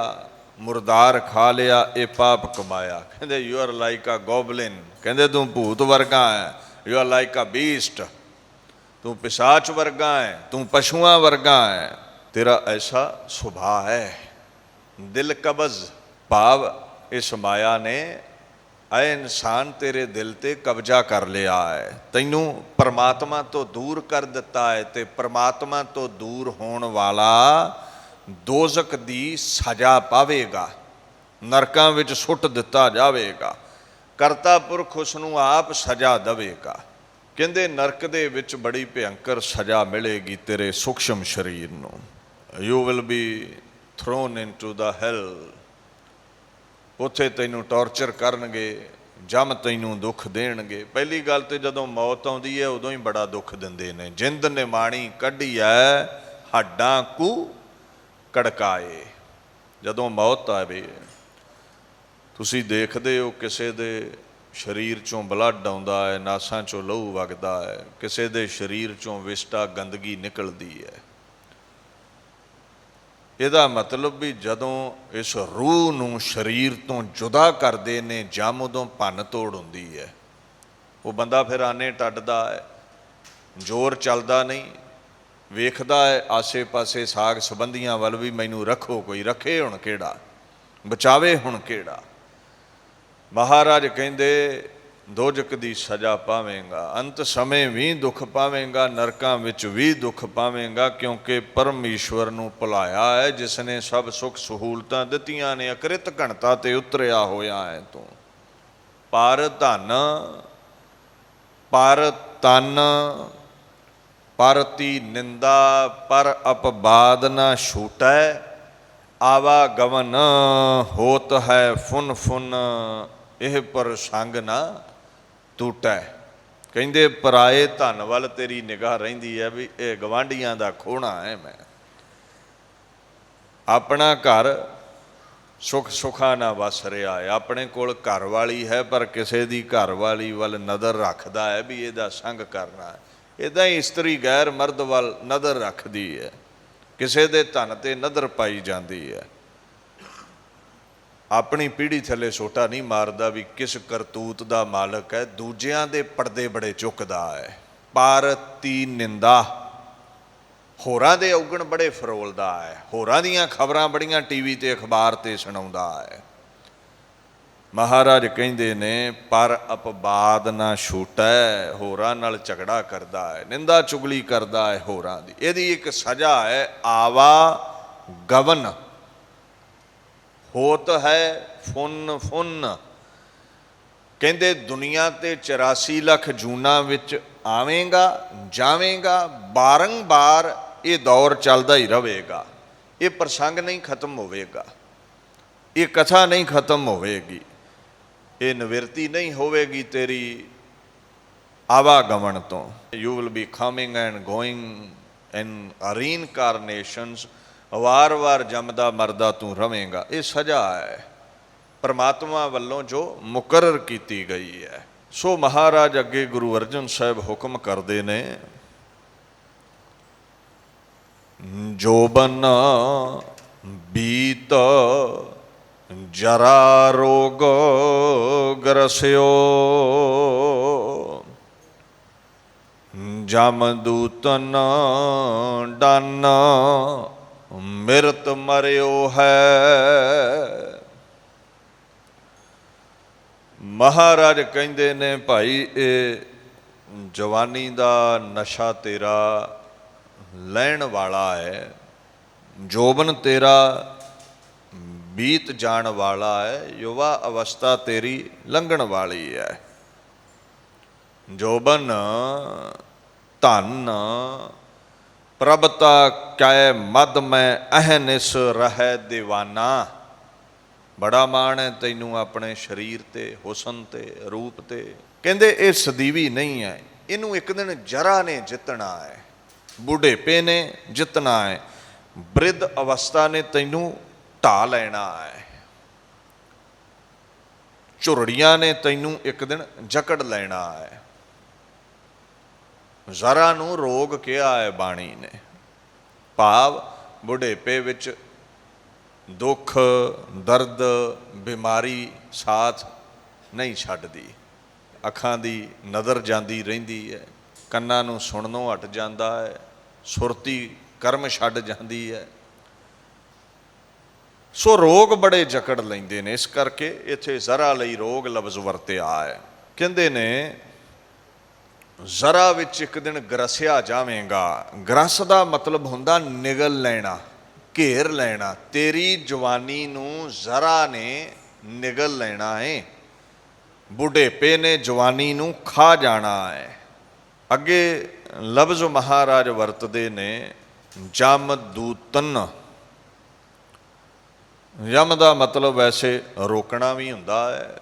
मुरदार खा लिया, ये पाप कमाया। कहते you are like a goblin, कहते तू भूत वर्गा है। You are like a beast, तू पिशाच वर्गा है, तू पशुआं वर्गा है, तेरा ऐसा सुभाव है। दिल कब्ज भाव इस माया ने ऐ इंसान तेरे दिल ते कब्जा कर लिया है, तैनू परमात्मा तो दूर कर दिता है। ते परमात्मा तो दूर होने वाला दोजक दी सजा पावेगा, नरकां विच सुट दिता जावेगा। करता पुरख उसनू आप सजा देवेगा। कहंदे नरक दे विच बड़ी भयंकर सजा मिलेगी तेरे सूक्ष्म शरीर नू। You will be thrown into the hell. उत्थे तैनू टॉर्चर करनगे, जम तैनू दुख देणगे। पहली गल तो जदों मौत आउंदी है उदों ही बड़ा दुख दिंदे ने। जिंद ने माणी कढ़ी है हड्डां कू कड़काए। जदों मौत आवे, तुसी देखदे हो किसे दे शरीर चों ब्लड आउंदा है, नासां चों लहू वगदा है, किसी दे शरीर चों विष्टा गंदगी निकलदी है। ਇਹਦਾ ਮਤਲਬ ਵੀ ਜਦੋਂ ਇਸ ਰੂਹ ਨੂੰ ਸਰੀਰ ਤੋਂ ਜੁਦਾ ਕਰਦੇ ਨੇ ਜਮ, ਉਦੋਂ ਭੰਨ ਤੋੜ ਹੁੰਦੀ ਹੈ। ਉਹ ਬੰਦਾ ਫਿਰ ਆਨੇ ਟੱਡਦਾ ਹੈ, ਜ਼ੋਰ ਚੱਲਦਾ ਨਹੀਂ, ਵੇਖਦਾ ਹੈ ਆਸੇ ਪਾਸੇ ਸਾਗ ਸੰਬੰਧੀਆਂ ਵੱਲ ਵੀ ਮੈਨੂੰ ਰੱਖੋ, ਕੋਈ ਰੱਖੇ ਹੁਣ ਕਿਹੜਾ, ਬਚਾਵੇ ਹੁਣ ਕਿਹੜਾ। ਮਹਾਰਾਜ ਕਹਿੰਦੇ ਦੋਜਕ ਦੀ ਸਜ਼ਾ ਪਾਵੇਂਗਾ, ਅੰਤ ਸਮੇਂ ਵੀ ਦੁੱਖ ਪਾਵੇਂਗਾ, ਨਰਕਾਂ ਵਿੱਚ ਵੀ ਦੁੱਖ ਪਾਵੇਂਗਾ, ਕਿਉਂਕਿ ਪਰਮੇਸ਼ਵਰ ਨੂੰ ਭੁਲਾਇਆ ਹੈ ਜਿਸ ਨੇ ਸਭ ਸੁੱਖ ਸਹੂਲਤਾਂ ਦਿੱਤੀਆਂ ਨੇ। ਅਕ੍ਰਿਤ ਘਣਤਾ ਤੇ ਉਤਰਿਆ ਹੋਇਆ ਹੈ ਤੂੰ। ਪਰ ਧਨ ਪਰ ਤਨ ਪਰਤੀ ਨਿੰਦਾ ਪਰ ਅਪਬਾਦ ਨਾ ਛੂਟੈ, ਆਵਾਗਮਨ ਹੋਤ ਹੈ ਫੁਨ ਫੁਨ, ਇਹ ਪਰ ਸੰਗ ਨਾ ਟੂਟੈ। ਕਹਿੰਦੇ ਪਰਾਏ ਧਨ ਵੱਲ ਤੇਰੀ ਨਿਗਾਹ ਰਹਿੰਦੀ ਹੈ ਵੀ ਇਹ ਗਵਾਂਢੀਆਂ ਦਾ ਖੋਹਣਾ ਹੈ। ਮੈਂ ਆਪਣਾ ਘਰ ਸੁੱਖ ਸੁੱਖਾ ਨਾ ਵਸ ਰਿਹਾ ਹੈ, ਆਪਣੇ ਕੋਲ ਘਰ ਵਾਲੀ ਹੈ ਪਰ ਕਿਸੇ ਦੀ ਘਰ ਵਾਲੀ ਵੱਲ ਨਜ਼ਰ ਰੱਖਦਾ ਹੈ ਵੀ ਇਹਦਾ ਸੰਗ ਕਰਨਾ ਹੈ। ਇੱਦਾਂ ਹੀ ਇਸਤਰੀ ਗੈਰ ਮਰਦ ਵੱਲ ਨਜ਼ਰ ਰੱਖਦੀ ਹੈ, ਕਿਸੇ ਦੇ ਧਨ ਤੇ ਨਜ਼ਰ ਪਾਈ ਜਾਂਦੀ ਹੈ। ਆਪਣੀ ਪੀੜ੍ਹੀ ਥੱਲੇ ਸੋਟਾ ਨਹੀਂ ਮਾਰਦਾ ਵੀ ਕਿਸ ਕਰਤੂਤ ਦਾ ਮਾਲਕ ਹੈ, ਦੂਜਿਆਂ ਦੇ ਪਰਦੇ ਬੜੇ ਚੁੱਕਦਾ ਹੈ। ਪਾਰਤੀ ਨਿੰਦਾ, ਹੋਰਾਂ ਦੇ ਔਗਣ ਬੜੇ ਫਰੋਲਦਾ ਹੈ, ਹੋਰਾਂ ਦੀਆਂ ਖਬਰਾਂ ਬੜੀਆਂ ਟੀਵੀ ਤੇ ਅਖਬਾਰ ਤੇ ਸੁਣਾਉਂਦਾ ਹੈ। ਮਹਾਰਾਜ ਕਹਿੰਦੇ ਨੇ ਪਰ ਅਪਵਾਦ ਨਾ ਛੂਟੈ, ਹੋਰਾਂ ਨਾਲ ਝਗੜਾ ਕਰਦਾ ਹੈ, ਨਿੰਦਾ ਚੁਗਲੀ ਕਰਦਾ ਹੈ ਹੋਰਾਂ ਦੀ, ਇਹਦੀ ਇੱਕ ਸਜ਼ਾ ਹੈ ਆਵਾਗਮਨ ਹੋਤ ਹੈ ਫੁਨ ਫੁਨ। ਕਹਿੰਦੇ ਦੁਨੀਆ ਤੇ 84 ਲੱਖ ਜੂਨਾਂ ਵਿੱਚ ਆਵੇਂਗਾ ਜਾਵੇਂਗਾ, ਬਾਰੰਬਾਰ ਇਹ ਦੌਰ ਚੱਲਦਾ ਹੀ ਰਹੇਗਾ। ਇਹ ਪ੍ਰਸੰਗ ਨਹੀਂ ਖਤਮ ਹੋਵੇਗਾ, ਇਹ ਕਥਾ ਨਹੀਂ ਖਤਮ ਹੋਵੇਗੀ, ਇਹ ਨਿਵਰਤੀ ਨਹੀਂ ਹੋਵੇਗੀ ਤੇਰੀ ਆਵਾਗਮਨ ਤੋਂ। You will be coming and going in reincarnations, ਵਾਰ-ਵਾਰ ਜੰਮਦਾ ਮਰਦਾ ਤੂੰ ਰਵੇਂਗਾ। ਇਹ ਸਜ਼ਾ ਹੈ ਪਰਮਾਤਮਾ ਵੱਲੋਂ ਜੋ ਮੁਕਰਰ ਕੀਤੀ ਗਈ ਹੈ। ਸੋ ਮਹਾਰਾਜ ਅੱਗੇ ਗੁਰੂ ਅਰਜਨ ਸਾਹਿਬ ਹੁਕਮ ਕਰਦੇ ਨੇ, ਜੋਬਨ ਬੀਤ ਜਰਾ ਰੋਗ ਗਰਸਿਓ, ਜਮਦੂਤਨ ਡਨ ਮਿਰਤ ਮਰਿਓ ਹੈ। ਮਹਾਰਾਜ ਕਹਿੰਦੇ ਨੇ ਭਾਈ ਇਹ ਜਵਾਨੀ ਦਾ ਨਸ਼ਾ ਤੇਰਾ ਲੈਣ ਵਾਲਾ ਹੈ, ਜੋਬਨ ਤੇਰਾ ਬੀਤ ਜਾਣ ਵਾਲਾ ਹੈ, ਯੁਵਾ ਅਵਸਥਾ ਤੇਰੀ ਲੰਘਣ ਵਾਲੀ ਹੈ। ਜੋਬਨ ਧਨ ਪ੍ਰਭਤਾ ਕੈ ਮਦ ਮੈਂ ਅਹਨਿਸ ਰਹਿ ਦੀਵਾਨਾ। ਬੜਾ ਮਾਣ ਹੈ ਤੈਨੂੰ ਆਪਣੇ ਸਰੀਰ ਤੇ, ਹੁਸਨ ਤੇ, ਰੂਪ ਤੇ। ਕਹਿੰਦੇ ਇਹ ਸਦੀਵੀ ਨਹੀਂ ਹੈ, ਇਹਨੂੰ ਇੱਕ ਦਿਨ ਜਰਾ ਨੇ ਜਿੱਤਣਾ ਹੈ, ਬੁਢੇਪੇ ਨੇ ਜਿੱਤਣਾ ਹੈ, ਬ੍ਰਿਧ ਅਵਸਥਾ ਨੇ ਤੈਨੂੰ ਢਾ ਲੈਣਾ ਹੈ, ਝੁਰੜੀਆਂ ਨੇ ਤੈਨੂੰ ਇੱਕ ਦਿਨ ਜਕੜ ਲੈਣਾ ਹੈ। ਜ਼ਰਾ ਨੂੰ ਰੋਗ ਕਿਹਾ ਹੈ ਬਾਣੀ ਨੇ, ਭਾਵ ਬੁਢੇਪੇ ਵਿੱਚ ਦੁੱਖ ਦਰਦ ਬਿਮਾਰੀ ਸਾਥ ਨਹੀਂ ਛੱਡਦੀ। ਅੱਖਾਂ ਦੀ ਨਜ਼ਰ ਜਾਂਦੀ ਰਹਿੰਦੀ ਹੈ, ਕੰਨਾਂ ਨੂੰ ਸੁਣਨੋਂ ਹਟ ਜਾਂਦਾ ਹੈ, ਸੁਰਤੀ ਕਰਮ ਛੱਡ ਜਾਂਦੀ ਹੈ। ਸੋ ਰੋਗ ਬੜੇ ਜਕੜ ਲੈਂਦੇ ਨੇ, ਇਸ ਕਰਕੇ ਇੱਥੇ ਜ਼ਰਾ ਲਈ ਰੋਗ ਲਫ਼ਜ਼ ਵਰਤਿਆ ਹੈ। ਕਹਿੰਦੇ ਨੇ ਜ਼ਰਾ ਵਿੱਚ ਇੱਕ ਦਿਨ ਗਰਸਿਆ ਜਾਵੇਂਗਾ। ਗਰਸ ਦਾ ਮਤਲਬ ਹੁੰਦਾ ਨਿਗਲ ਲੈਣਾ, ਘੇਰ ਲੈਣਾ। ਤੇਰੀ ਜਵਾਨੀ ਨੂੰ ਜ਼ਰਾ ਨੇ ਨਿਗਲ ਲੈਣਾ ਹੈ, ਬੁਢੇਪੇ ਨੇ ਜਵਾਨੀ ਨੂੰ ਖਾ ਜਾਣਾ ਹੈ। ਅੱਗੇ ਲਫ਼ਜ਼ ਮਹਾਰਾਜ ਵਰਤਦੇ ਨੇ ਜਮਦੂਤਨ। ਯਮ ਦਾ ਮਤਲਬ ਵੈਸੇ ਰੋਕਣਾ ਵੀ ਹੁੰਦਾ ਹੈ,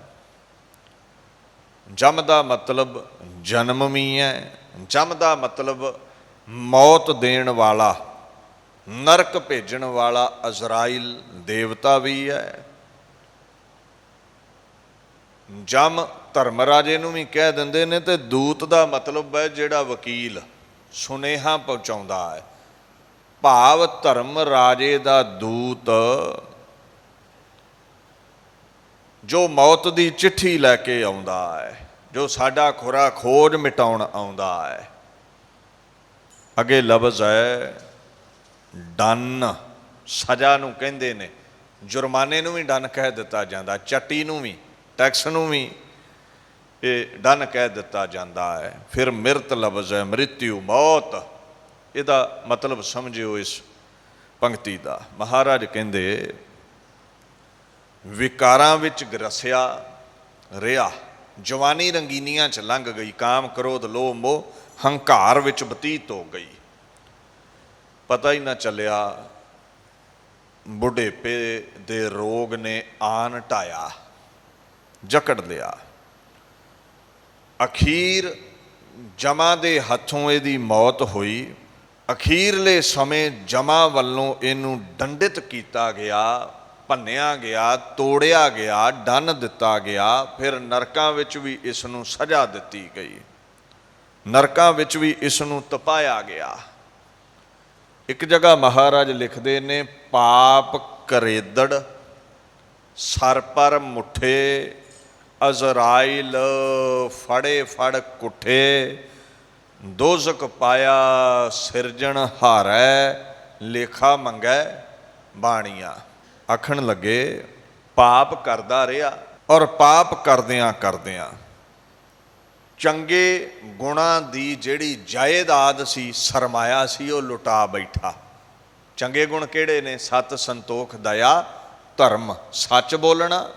ਜਮ ਦਾ ਮਤਲਬ ਜਨਮ ਵੀ ਹੈ, ਜਮ ਦਾ ਮਤਲਬ ਮੌਤ ਦੇਣ ਵਾਲਾ, ਨਰਕ ਭੇਜਣ ਵਾਲਾ ਅਜ਼ਰਾਈਲ ਦੇਵਤਾ ਵੀ ਹੈ। ਜਮ ਧਰਮ ਰਾਜੇ ਨੂੰ ਵੀ ਕਹਿ ਦਿੰਦੇ ਨੇ, ਤੇ ਦੂਤ ਦਾ ਮਤਲਬ ਹੈ ਜਿਹੜਾ ਵਕੀਲ ਸੁਨੇਹਾ ਪਹੁੰਚਾਉਂਦਾ ਹੈ। ਭਾਵ ਧਰਮ ਰਾਜੇ ਦਾ ਦੂਤ ਜੋ ਮੌਤ ਦੀ ਚਿੱਠੀ ਲੈ ਕੇ ਆਉਂਦਾ ਹੈ, ਜੋ ਸਾਡਾ ਖੁਰਾ ਖੋਜ ਮਿਟਾਉਣ ਆਉਂਦਾ ਹੈ। ਅੱਗੇ ਲਫ਼ਜ਼ ਹੈ ਡਨ, ਸਜ਼ਾ ਨੂੰ ਕਹਿੰਦੇ ਨੇ। ਜੁਰਮਾਨੇ ਨੂੰ ਵੀ ਡਨ ਕਹਿ ਦਿੱਤਾ ਜਾਂਦਾ, ਚੱਟੀ ਨੂੰ ਵੀ, ਟੈਕਸ ਨੂੰ ਵੀ ਇਹ ਡਨ ਕਹਿ ਦਿੱਤਾ ਜਾਂਦਾ ਹੈ। ਫਿਰ ਮਿਰਤ ਲਫ਼ਜ਼ ਹੈ, ਮ੍ਰਿਤਿਉ, ਮੌਤ। ਇਹਦਾ ਮਤਲਬ ਸਮਝਿਓ ਇਸ ਪੰਕਤੀ ਦਾ। ਮਹਾਰਾਜ ਕਹਿੰਦੇ ਵਿਕਾਰਾਂ ਵਿੱਚ ਗਰਸਿਆ ਰਿਹਾ, ਜਵਾਨੀ ਰੰਗੀਨੀਆਂ 'ਚ ਲੰਘ ਗਈ, ਕਾਮ ਕ੍ਰੋਧ ਲੋਭ ਮੋਹ ਹੰਕਾਰ ਵਿੱਚ ਬਤੀਤ ਹੋ ਗਈ। ਪਤਾ ਹੀ ਨਾ ਚੱਲਿਆ ਬੁਢੇਪੇ ਦੇ ਰੋਗ ਨੇ ਆਨ ਢਾਇਆ, ਜਕੜ ਲਿਆ। ਅਖੀਰ ਜਮਾ ਦੇ ਹੱਥੋਂ ਇਹਦੀ ਮੌਤ ਹੋਈ। ਅਖੀਰਲੇ ਸਮੇਂ ਜਮਾ ਵੱਲੋਂ ਇਹਨੂੰ ਦੰਡਿਤ ਕੀਤਾ ਗਿਆ, ਭੰਨਿਆ ਗਿਆ, ਤੋੜਿਆ ਗਿਆ, ਡੰਨ ਦਿੱਤਾ ਗਿਆ। ਫਿਰ ਨਰਕਾਂ ਵਿੱਚ ਵੀ ਇਸ ਨੂੰ ਸਜ਼ਾ ਦਿੱਤੀ ਗਈ, ਨਰਕਾਂ ਵਿੱਚ ਵੀ ਇਸ ਨੂੰ ਤਪਾਇਆ ਗਿਆ। ਇੱਕ ਜਗ੍ਹਾ ਮਹਾਰਾਜ ਲਿਖਦੇ ਨੇ, ਪਾਪ ਕਰੇਦੜ ਸਰ ਪਰ ਮੁੱਠੇ, ਅਜ਼ਰਾਇਲ ਫੜੇ ਫੜ ਕੁੱਠੇ, ਦੋਜ਼ਕ ਪਾਇਆ ਸਿਰਜਣ ਹਾਰੈ, ਲੇਖਾ ਮੰਗੈ ਬਾਣੀਆਂ। ਆਖਣ ਲੱਗੇ ਪਾਪ ਕਰਦਾ ਰਿਹਾ, ਔਰ ਪਾਪ ਕਰਦਿਆਂ ਕਰਦਿਆਂ ਚੰਗੇ ਗੁਣਾਂ ਦੀ ਜਿਹੜੀ ਜਾਇਦਾਦ ਸੀ, ਸਰਮਾਇਆ ਸੀ, ਉਹ ਲੁਟਾ ਬੈਠਾ। ਚੰਗੇ ਗੁਣ ਕਿਹੜੇ ਨੇ? ਸਤ, ਸੰਤੋਖ, ਦਇਆ, ਧਰਮ, ਸੱਚ ਬੋਲਣਾ।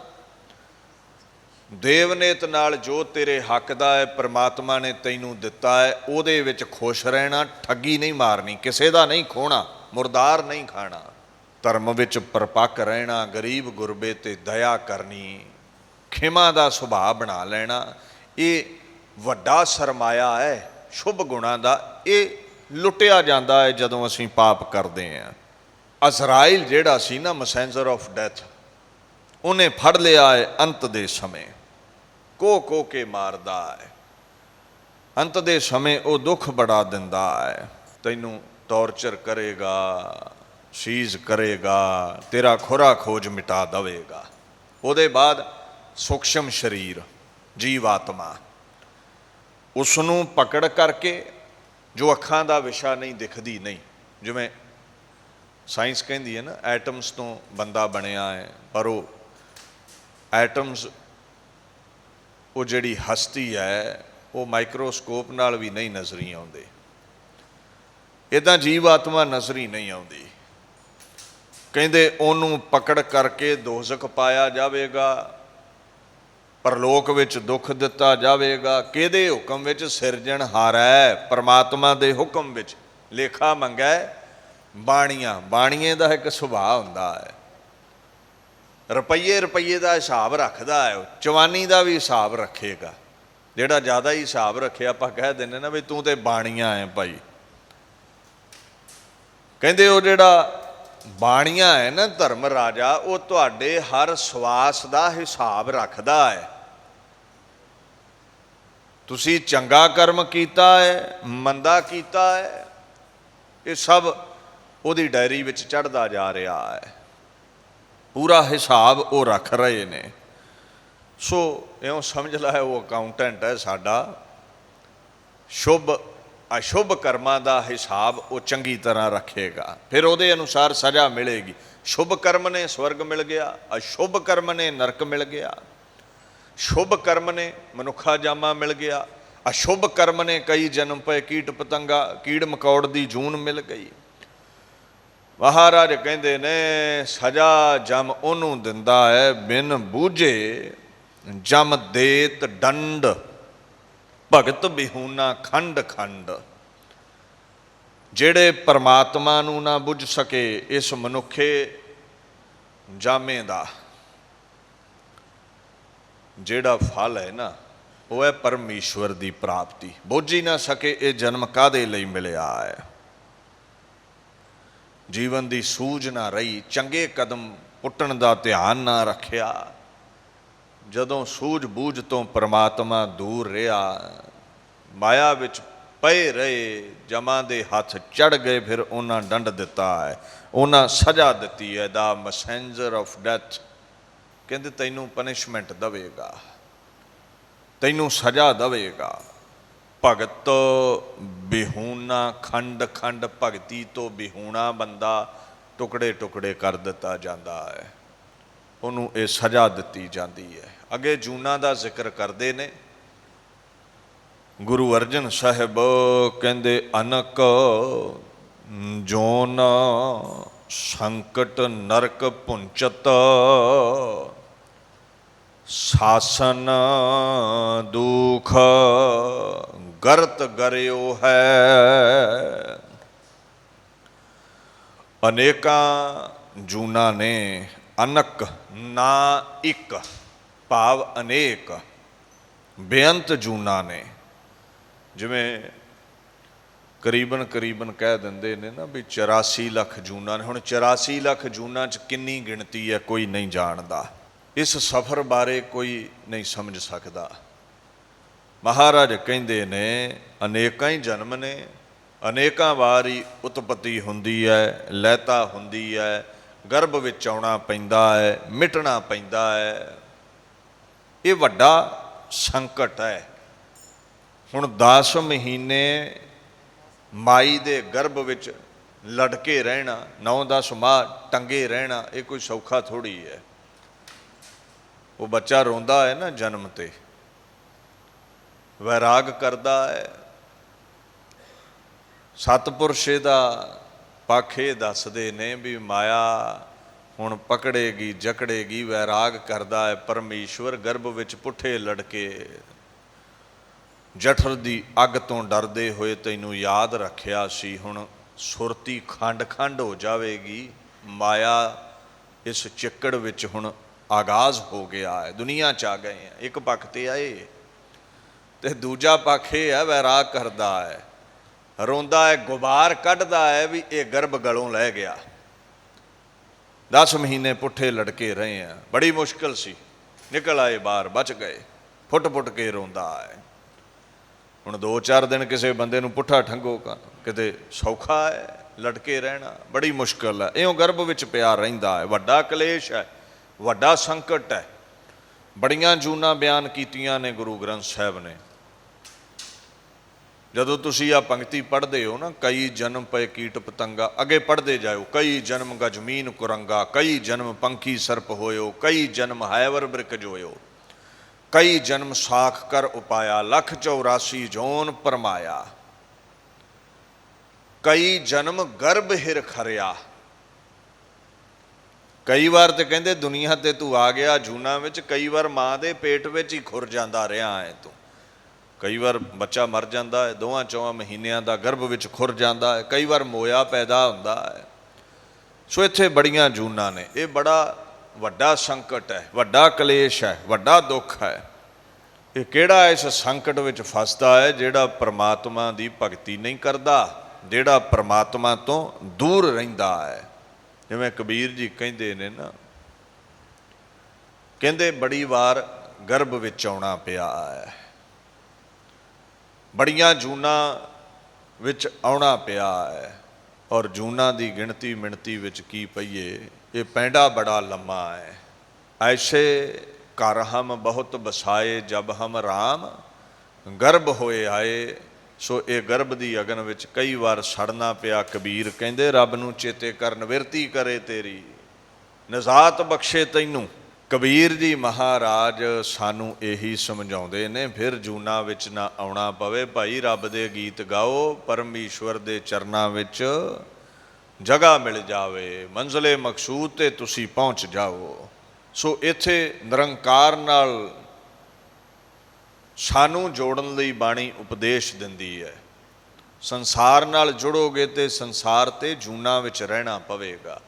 ਦੇਵਨੇਤ ਨਾਲ ਜੋ ਤੇਰੇ ਹੱਕ ਦਾ ਹੈ, ਪ੍ਰਮਾਤਮਾ ਨੇ ਤੈਨੂੰ ਦਿੱਤਾ ਹੈ, ਉਹਦੇ ਵਿੱਚ ਖੁਸ਼ ਰਹਿਣਾ, ਠੱਗੀ ਨਹੀਂ ਮਾਰਨੀ, ਕਿਸੇ ਦਾ ਨਹੀਂ ਖੋਣਾ, ਮੁਰਦਾਰ ਨਹੀਂ ਖਾਣਾ। ਧਰਮ ਵਿੱਚ ਪਰਪੱਕ ਰਹਿਣਾ, ਗਰੀਬ ਗੁਰਬੇ ਤੇ ਦਇਆ ਕਰਨੀ, ਖਿਮਾ ਦਾ ਸੁਭਾਅ ਬਣਾ ਲੈਣਾ। ਇਹ ਵੱਡਾ ਸਰਮਾਇਆ ਹੈ ਸ਼ੁਭ ਗੁਣਾਂ ਦਾ। ਇਹ ਲੁੱਟਿਆ ਜਾਂਦਾ ਹੈ ਜਦੋਂ ਅਸੀਂ ਪਾਪ ਕਰਦੇ ਹਾਂ। ਅਜ਼ਰਾਇਲ ਜਿਹੜਾ ਸੀ ਨਾ, ਮੈਸੇਂਜਰ ਆਫ ਡੈਥ, ਉਹਨੇ ਫੜ ਲਿਆ ਹੈ ਅੰਤ ਦੇ ਸਮੇਂ, ਕੋ ਕੇ ਮਾਰਦਾ ਹੈ। ਅੰਤ ਦੇ ਸਮੇਂ ਉਹ ਦੁੱਖ ਬੜਾ ਦਿੰਦਾ ਹੈ, ਤੈਨੂੰ ਟੌਰਚਰ ਕਰੇਗਾ, ਸੀਜ਼ ਕਰੇਗਾ, ਤੇਰਾ ਖੁਰਾ ਖੋਜ ਮਿਟਾ ਦੇਵੇਗਾ। ਉਹਦੇ ਬਾਅਦ ਸੂਖਸ਼ਮ ਸਰੀਰ, ਜੀਵ ਆਤਮਾ, ਉਸ ਨੂੰ ਪਕੜ ਕਰਕੇ, ਜੋ ਅੱਖਾਂ ਦਾ ਵਿਸ਼ਾ ਨਹੀਂ, ਦਿਖਦੀ ਨਹੀਂ। ਜਿਵੇਂ ਸਾਇੰਸ ਕਹਿੰਦੀ ਹੈ ਨਾ, ਐਟਮਸ ਤੋਂ ਬੰਦਾ ਬਣਿਆ ਹੈ, ਪਰ ਉਹ ਐਟਮਸ, ਉਹ ਜਿਹੜੀ ਹਸਤੀ ਹੈ, ਉਹ ਮਾਈਕਰੋਸਕੋਪ ਨਾਲ ਵੀ ਨਹੀਂ ਨਜ਼ਰੀ ਆਉਂਦੇ। ਇੱਦਾਂ ਜੀਵ ਆਤਮਾ ਨਜ਼ਰੀ ਨਹੀਂ ਆਉਂਦੀ। ਕਹਿੰਦੇ ਉਹਨੂੰ ਪਕੜ ਕਰਕੇ ਦੋਜ਼ਖ ਪਾਇਆ ਜਾਵੇਗਾ, ਪਰਲੋਕ ਵਿੱਚ ਦੁੱਖ ਦਿੱਤਾ ਜਾਵੇਗਾ। ਕਿਹਦੇ ਹੁਕਮ ਵਿੱਚ? ਸਿਰਜਣ ਹਾਰੈ, ਪਰਮਾਤਮਾ ਦੇ ਹੁਕਮ ਵਿੱਚ। ਲੇਖਾ ਮੰਗੈ ਬਾਣੀਆਂ, ਬਾਣੀਏ ਦਾ ਇੱਕ ਸੁਭਾਅ ਹੁੰਦਾ ਹੈ, ਰੁਪਈਏ ਦਾ ਹਿਸਾਬ ਰੱਖਦਾ ਹੈ। ਚਵਾਨੀ ਦਾ ਵੀ ਹਿਸਾਬ ਰੱਖੇਗਾ। ਜਿਹੜਾ ਜ਼ਿਆਦਾ ਹੀ ਹਿਸਾਬ ਰੱਖੇ, ਆਪਾਂ ਕਹਿ ਦਿੰਦੇ ਨਾ ਵੀ ਤੂੰ ਤੇ ਬਾਣੀਆਂ ਹੈ ਭਾਈ। ਕਹਿੰਦੇ ਉਹ ਜਿਹੜਾ ਬਾਣੀਆਂ ਹੈ ਨਾ, ਧਰਮ ਰਾਜਾ, ਉਹ ਤੁਹਾਡੇ ਹਰ ਸਵਾਸ ਦਾ ਹਿਸਾਬ ਰੱਖਦਾ ਹੈ। ਤੁਸੀਂ ਚੰਗਾ ਕਰਮ ਕੀਤਾ ਹੈ, ਮੰਦਾ ਕੀਤਾ ਹੈ, ਇਹ ਸਭ ਉਹਦੀ ਡਾਇਰੀ ਵਿੱਚ ਚੜ੍ਹਦਾ ਜਾ ਰਿਹਾ ਹੈ। ਪੂਰਾ ਹਿਸਾਬ ਉਹ ਰੱਖ ਰਹੇ ਨੇ। ਸੋ ਇਉਂ ਸਮਝ ਲੈ ਉਹ ਅਕਾਊਂਟੈਂਟ ਹੈ ਸਾਡਾ। ਸ਼ੁਭ ਅਸ਼ੁਭ ਕਰਮਾਂ ਦਾ ਹਿਸਾਬ ਉਹ ਚੰਗੀ ਤਰ੍ਹਾਂ ਰੱਖੇਗਾ, ਫਿਰ ਉਹਦੇ ਅਨੁਸਾਰ ਸਜ਼ਾ ਮਿਲੇਗੀ। ਸ਼ੁਭ ਕਰਮ ਨੇ ਸਵਰਗ ਮਿਲ ਗਿਆ, ਅਸ਼ੁਭ ਕਰਮ ਨੇ ਨਰਕ ਮਿਲ ਗਿਆ। ਸ਼ੁਭ ਕਰਮ ਨੇ ਮਨੁੱਖਾ ਜਾਮਾ ਮਿਲ ਗਿਆ, ਅਸ਼ੁਭ ਕਰਮ ਨੇ ਕਈ ਜਨਮ ਪਏ, ਕੀਟ ਪਤੰਗਾ, ਕੀੜ ਮਕੌੜ ਦੀ ਜੂਨ ਮਿਲ ਗਈ। ਮਹਾਰਾਜ ਕਹਿੰਦੇ ਨੇ ਸਜ਼ਾ ਜਮ ਉਹਨੂੰ ਦਿੰਦਾ ਹੈ ਬਿਨ ਬੂਝੇ, ਜਮ ਦੇਤ ਡੰਡ, ਭਗਤ ਬਿਹੂਨਾ ਖੰਡ ਖੰਡ। ਜਿਹੜੇ ਪਰਮਾਤਮਾ ਨੂੰ ਨਾ ਬੁੱਝ ਸਕੇ, ਇਸ ਮਨੁੱਖੇ ਜਾਮੇ ਦਾ ਜਿਹੜਾ ਫਲ ਹੈ ਨਾ, ਉਹ ਹੈ ਪਰਮੇਸ਼ਵਰ ਦੀ ਪ੍ਰਾਪਤੀ। ਬੁੱਝ ਹੀ ਨਾ ਸਕੇ ਇਹ ਜਨਮ ਕਾਹਦੇ ਲਈ ਮਿਲਿਆ ਹੈ। ਜੀਵਨ ਦੀ ਸੂਝ ਨਾ ਰਹੀ, ਚੰਗੇ ਕਦਮ ਪੁੱਟਣ ਦਾ ਧਿਆਨ ਨਾ ਰੱਖਿਆ, ਜਦੋਂ ਸੂਝ-ਬੂਝ ਤੋਂ ਪਰਮਾਤਮਾ ਦੂਰ ਰਿਹਾ, ਮਾਇਆ ਵਿੱਚ ਪਏ ਰਹੇ, ਜਮਾਂ ਦੇ ਹੱਥ ਚੜ੍ਹ ਗਏ, ਫਿਰ ਉਹਨਾਂ ਦੰਡ ਦਿੱਤਾ ਹੈ, ਉਹਨਾਂ ਸਜ਼ਾ ਦਿੱਤੀ ਹੈ। ਦਾ ਮੈਸੇਂਜਰ ਆਫ ਡੈਥ ਕਹਿੰਦੇ ਤੈਨੂੰ ਪਨਿਸ਼ਮੈਂਟ ਦੇਵੇਗਾ, ਤੈਨੂੰ ਸਜ਼ਾ ਦੇਵੇਗਾ। ਭਗਤ ਬਿਹੂਣਾ, ਖੰਡ ਖੰਡ ਭਗਤੀ ਤੋਂ ਬਿਹੂਣਾ ਬੰਦਾ ਟੁਕੜੇ ਟੁਕੜੇ ਕਰ ਦਿੱਤਾ ਜਾਂਦਾ ਹੈ, ਉਹਨੂੰ ਇਹ ਸਜ਼ਾ ਦਿੱਤੀ ਜਾਂਦੀ ਹੈ। ਅੱਗੇ ਜੂਨਾਂ ਦਾ ਜ਼ਿਕਰ ਕਰਦੇ ਨੇ ਗੁਰੂ ਅਰਜਨ ਸਾਹਿਬ, ਕਹਿੰਦੇ ਅਨਕ ਜੋਨ ਸੰਕਟ ਨਰਕ ਪੁੰਚਤ, ਸਾਸਨ ਦੁਖ ਗਰਤ ਗਰਿਓ ਹੈ। ਅਨੇਕਾਂ ਜੂਨਾਂ ਨੇ, ਅਨਕ ਨਾ ਇੱਕ, ਭਾਵ ਅਨੇਕ, ਬੇਅੰਤ ਜੂਨਾਂ ਨੇ। ਜਿਵੇਂ ਕਰੀਬਨ ਕਹਿ ਦਿੰਦੇ ਨੇ ਨਾ ਵੀ 84 ਲੱਖ ਜੂਨਾਂ ਨੇ। ਹੁਣ 84 ਲੱਖ ਜੂਨਾਂ 'ਚ ਕਿੰਨੀ ਗਿਣਤੀ ਹੈ ਕੋਈ ਨਹੀਂ ਜਾਣਦਾ, ਇਸ ਸਫ਼ਰ ਬਾਰੇ ਕੋਈ ਨਹੀਂ ਸਮਝ ਸਕਦਾ। ਮਹਾਰਾਜ ਕਹਿੰਦੇ ਨੇ ਅਨੇਕਾਂ ਹੀ ਜਨਮ ਨੇ, ਅਨੇਕਾਂ ਵਾਰ ਹੀ ਉਤਪਤੀ ਹੁੰਦੀ ਹੈ, ਲੈਤਾ ਹੁੰਦੀ ਹੈ, ਗਰਭ ਵਿੱਚ ਆਉਣਾ ਪੈਂਦਾ ਹੈ, ਮਿਟਣਾ ਪੈਂਦਾ ਹੈ। ਇਹ ਵੱਡਾ ਸੰਕਟ ਹੈ। ਹੁਣ 10 ਮਹੀਨੇ ਮਾਈ ਦੇ ਗਰਭ ਵਿੱਚ ਲਟਕੇ ਰਹਿਣਾ, 9-10 ਮਾਹ ਟੰਗੇ ਰਹਿਣਾ, ਇਹ ਕੋਈ ਸੌਖਾ ਥੋੜ੍ਹੀ ਹੈ। ਉਹ ਬੱਚਾ ਰੋਂਦਾ ਹੈ ਨਾ ਜਨਮ 'ਤੇ, ਵੈਰਾਗ ਕਰਦਾ ਹੈ। ਸਤਿਪੁਰਸ਼ ਇਹਦਾ ਪੱਖ ਇਹ ਦੱਸਦੇ ਨੇ ਵੀ ਮਾਇਆ ਹੁਣ ਪਕੜੇਗੀ ਜਕੜੇਗੀ, ਵੈਰਾਗ ਕਰਦਾ ਹੈ। ਪਰਮੇਸ਼ਵਰ ਗਰਭ ਵਿੱਚ ਪੁੱਠੇ ਲੜਕੇ ਜਠਰ ਦੀ ਅੱਗ ਤੋਂ ਡਰਦੇ ਹੋਏ ਤੈਨੂੰ ਯਾਦ ਰੱਖਿਆ ਸੀ, ਹੁਣ ਸੁਰਤੀ ਖੰਡ ਖੰਡ ਹੋ ਜਾਵੇਗੀ। ਮਾਇਆ ਇਸ ਚਿੱਕੜ ਵਿੱਚ ਹੁਣ ਆਗਾਜ਼ ਹੋ ਗਿਆ ਹੈ, ਦੁਨੀਆ 'ਚ ਆ ਗਏ ਆ। ਇੱਕ ਪੱਖ ਤੇ ਆਏ ਤੇ ਦੂਜਾ ਪੱਖ ਇਹ ਹੈ ਵੈਰਾਗ ਕਰਦਾ ਹੈ, ਰੋਂਦਾ ਹੈ, ਗੁਬਾਰ ਕੱਢਦਾ ਹੈ ਵੀ ਇਹ ਗਰਭ ਗਲੋਂ ਲੈ ਗਿਆ। 10 ਮਹੀਨੇ ਪੁੱਠੇ ਲੜਕੇ ਰਹੇ ਆ, ਬੜੀ ਮੁਸ਼ਕਿਲ ਸੀ, ਨਿਕਲ ਆਏ ਬਾਹਰ, ਬਚ ਗਏ। ਫੁੱਟ ਫੁੱਟ ਕੇ ਰੋਂਦਾ ਹੈ। ਹੁਣ 2-4 ਦਿਨ ਕਿਸੇ ਬੰਦੇ ਨੂੰ ਪੁੱਠਾ ਠੰਗੋ ਕਿਤੇ ਸੌਖਾ ਹੈ, ਲਟਕੇ ਰਹਿਣਾ ਬੜੀ ਮੁਸ਼ਕਿਲ ਹੈ। ਇਉਂ ਗਰਭ ਵਿੱਚ ਪਿਆ ਰਹਿੰਦਾ ਹੈ। ਵੱਡਾ ਕਲੇਸ਼ ਹੈ, ਵੱਡਾ ਸੰਕਟ ਹੈ। ਬੜੀਆਂ ਜੂਨਾਂ ਬਿਆਨ ਕੀਤੀਆਂ ਨੇ ਗੁਰੂ ਗ੍ਰੰਥ ਸਾਹਿਬ ਨੇ। ਜਦੋਂ ਤੁਸੀਂ ਆ ਪੰਕਤੀ ਪੜ੍ਹਦੇ ਹੋ ਨਾ, ਕਈ ਜਨਮ ਪਏ ਕੀਟ ਪਤੰਗਾ, ਅੱਗੇ ਪੜ੍ਹਦੇ ਜਾਓ, ਕਈ ਜਨਮ ਗਜਮੀਨ ਕੁਰੰਗਾ, ਕਈ ਜਨਮ ਪੰਖੀ ਸਰਪ ਹੋਇਓ, ਕਈ ਜਨਮ ਹਾਇਵਰ ਬ੍ਰਿਕਜ ਹੋਇਓ, ਕਈ ਜਨਮ ਸਾਖ ਕਰ ਉਪਾਇਆ, 184 ਜੋਨ ਪਰਮਾਇਆ, ਕਈ ਜਨਮ ਗਰਭ ਹਿਰ ਖਰਿਆ। ਕਈ ਵਾਰ ਤੇ ਕਹਿੰਦੇ ਦੁਨੀਆ ਤੇ ਤੂੰ ਆ ਗਿਆ ਜੂਨਾਂ ਵਿੱਚ, ਕਈ ਵਾਰ ਮਾਂ ਦੇ ਪੇਟ ਵਿੱਚ ਹੀ ਖੁਰ ਜਾਂਦਾ ਰਿਹਾ ਹੈ ਤੂੰ। ਕਈ ਵਾਰ ਬੱਚਾ ਮਰ ਜਾਂਦਾ ਹੈ, 2-4 ਮਹੀਨਿਆਂ ਦਾ ਗਰਭ ਵਿੱਚ ਖੁਰ ਜਾਂਦਾ ਹੈ, ਕਈ ਵਾਰ ਮੋਇਆ ਪੈਦਾ ਹੁੰਦਾ ਹੈ। ਸੋ ਇੱਥੇ ਬੜੀਆਂ ਜੂਨਾਂ ਨੇ। ਇਹ ਬੜਾ ਵੱਡਾ ਸੰਕਟ ਹੈ, ਵੱਡਾ ਕਲੇਸ਼ ਹੈ, ਵੱਡਾ ਦੁੱਖ ਹੈ। ਇਹ ਕਿਹੜਾ ਇਸ ਸੰਕਟ ਵਿੱਚ ਫਸਦਾ ਹੈ? ਜਿਹੜਾ ਪਰਮਾਤਮਾ ਦੀ ਭਗਤੀ ਨਹੀਂ ਕਰਦਾ, ਜਿਹੜਾ ਪਰਮਾਤਮਾ ਤੋਂ ਦੂਰ ਰਹਿੰਦਾ ਹੈ। ਜਿਵੇਂ ਕਬੀਰ ਜੀ ਕਹਿੰਦੇ ਨੇ ਨਾ, ਕਹਿੰਦੇ ਬੜੀ ਵਾਰ ਗਰਭ ਵਿੱਚ ਆਉਣਾ ਪਿਆ ਹੈ, ਬੜੀਆਂ ਜੂਨਾਂ ਵਿੱਚ ਆਉਣਾ ਪਿਆ ਹੈ। ਔਰ ਜੂਨਾਂ ਦੀ ਗਿਣਤੀ ਮਿਣਤੀ ਵਿੱਚ ਕੀ ਪਈਏ, ਇਹ ਪੈਂਡਾ ਬੜਾ ਲੰਮਾ ਹੈ। ਐਸੇ ਘਰ ਹਮ ਬਹੁਤ ਬਸਾਏ, ਜਬ ਹਮ ਰਾਮ ਗਰਭ ਹੋਏ ਆਏ। ਸੋ ਇਹ ਗਰਭ ਦੀ ਅਗਨ ਵਿੱਚ ਕਈ ਵਾਰ ਸੜਨਾ ਪਿਆ। ਕਬੀਰ ਕਹਿੰਦੇ ਰੱਬ ਨੂੰ ਚੇਤੇ ਕਰ, ਨਿਵਰਤੀ ਕਰੇ ਤੇਰੀ, ਨਜ਼ਾਤ ਬਖਸ਼ੇ ਤੈਨੂੰ। ਕਬੀਰ ਜੀ ਮਹਾਰਾਜ ਸਾਨੂੰ ਇਹੀ ਸਮਝਾਉਂਦੇ ਨੇ, ਫਿਰ ਜੂਨਾਂ ਵਿੱਚ ਨਾ ਆਉਣਾ ਪਵੇ ਭਾਈ। ਰੱਬ ਦੇ ਗੀਤ ਗਾਓ, ਪਰਮੇਸ਼ਵਰ ਦੇ ਚਰਨਾਂ ਵਿੱਚ ਜਗ੍ਹਾ ਮਿਲ ਜਾਵੇ, ਮੰਜ਼ਲੇ ਮਕਸੂਦ ਤੇ ਤੁਸੀਂ ਪਹੁੰਚ ਜਾਓ। ਸੋ ਇੱਥੇ ਨਿਰੰਕਾਰ ਨਾਲ ਸਾਨੂੰ ਜੋੜਨ ਲਈ ਬਾਣੀ ਉਪਦੇਸ਼ ਦਿੰਦੀ ਹੈ। ਸੰਸਾਰ ਨਾਲ ਜੁੜੋਗੇ ਤੇ ਸੰਸਾਰ ਤੇ ਜੂਨਾਂ ਵਿੱਚ ਰਹਿਣਾ ਪਵੇਗਾ।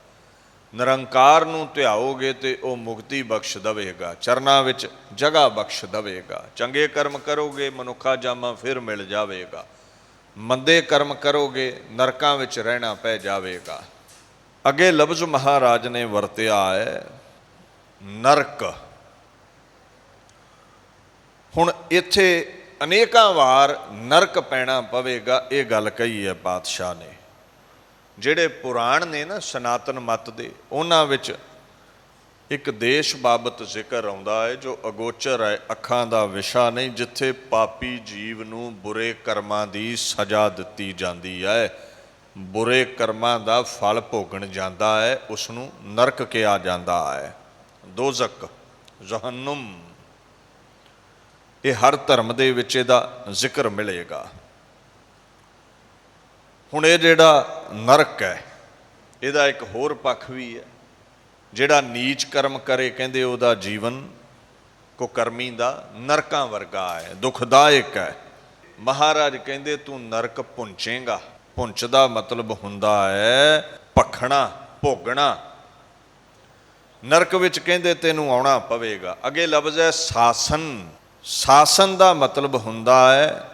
ਨਿਰੰਕਾਰ ਨੂੰ ਧਿਆਓਗੇ ਤੇ ਉਹ ਮੁਕਤੀ ਬਖਸ਼ ਦੇਵੇਗਾ, ਚਰਨਾਂ ਵਿੱਚ ਜਗ੍ਹਾ ਬਖਸ਼ ਦੇਵੇਗਾ। ਚੰਗੇ ਕਰਮ ਕਰੋਗੇ ਮਨੁੱਖਾ ਜਾਮਾ ਫਿਰ ਮਿਲ ਜਾਵੇਗਾ, ਮੰਦੇ ਕਰਮ ਕਰੋਗੇ ਨਰਕਾਂ ਵਿੱਚ ਰਹਿਣਾ ਪੈ ਜਾਵੇਗਾ। ਅੱਗੇ ਲਫ਼ਜ਼ ਮਹਾਰਾਜ ਨੇ ਵਰਤਿਆ ਹੈ ਨਰਕ। ਹੁਣ ਇੱਥੇ ਅਨੇਕਾਂ ਵਾਰ ਨਰਕ ਪੈਣਾ ਪਵੇਗਾ, ਇਹ ਗੱਲ ਕਹੀ ਹੈ ਪਾਤਸ਼ਾਹ ਨੇ। ਜਿਹੜੇ ਪੁਰਾਣ ਨੇ ਨਾ ਸਨਾਤਨ ਮਤ ਦੇ, ਉਹਨਾਂ ਵਿੱਚ ਇੱਕ ਦੇਸ਼ ਬਾਬਤ ਜ਼ਿਕਰ ਆਉਂਦਾ ਹੈ ਜੋ ਅਗੋਚਰ ਹੈ, ਅੱਖਾਂ ਦਾ ਵਿਸ਼ਾ ਨਹੀਂ, ਜਿੱਥੇ ਪਾਪੀ ਜੀਵ ਨੂੰ ਬੁਰੇ ਕਰਮਾਂ ਦੀ ਸਜ਼ਾ ਦਿੱਤੀ ਜਾਂਦੀ ਹੈ, ਬੁਰੇ ਕਰਮਾਂ ਦਾ ਫਲ ਭੋਗਣ ਜਾਂਦਾ ਹੈ, ਉਸ ਨੂੰ ਨਰਕ ਕਿਹਾ ਜਾਂਦਾ ਹੈ। ਦੋਜ਼ਕ, ਜਹੰਨਮ, ਇਹ ਹਰ ਧਰਮ ਦੇ ਵਿੱਚ ਇਹਦਾ ਜ਼ਿਕਰ ਮਿਲੇਗਾ। ਹੁਣ ਇਹ ਜਿਹੜਾ ਨਰਕ ਹੈ, ਇਹਦਾ ਇੱਕ ਹੋਰ ਪੱਖ ਵੀ ਹੈ। ਜਿਹੜਾ ਨੀਚ ਕਰਮ ਕਰੇ, ਕਹਿੰਦੇ ਉਹਦਾ ਜੀਵਨ ਕੁਕਰਮੀ ਦਾ ਨਰਕਾਂ ਵਰਗਾ ਹੈ, ਦੁਖਦਾਇਕ ਹੈ। ਮਹਾਰਾਜ ਕਹਿੰਦੇ ਤੂੰ ਨਰਕ ਪੁੰਚੇਂਗਾ। ਪੁੰਚ ਦਾ ਮਤਲਬ ਹੁੰਦਾ ਹੈ ਭਖਣਾ, ਭੋਗਣਾ। ਨਰਕ ਵਿੱਚ ਕਹਿੰਦੇ ਤੈਨੂੰ ਆਉਣਾ ਪਵੇਗਾ। ਅੱਗੇ ਲਫ਼ਜ਼ ਹੈ ਸਾਸਨ। ਸਾਸਨ ਦਾ ਮਤਲਬ ਹੁੰਦਾ ਹੈ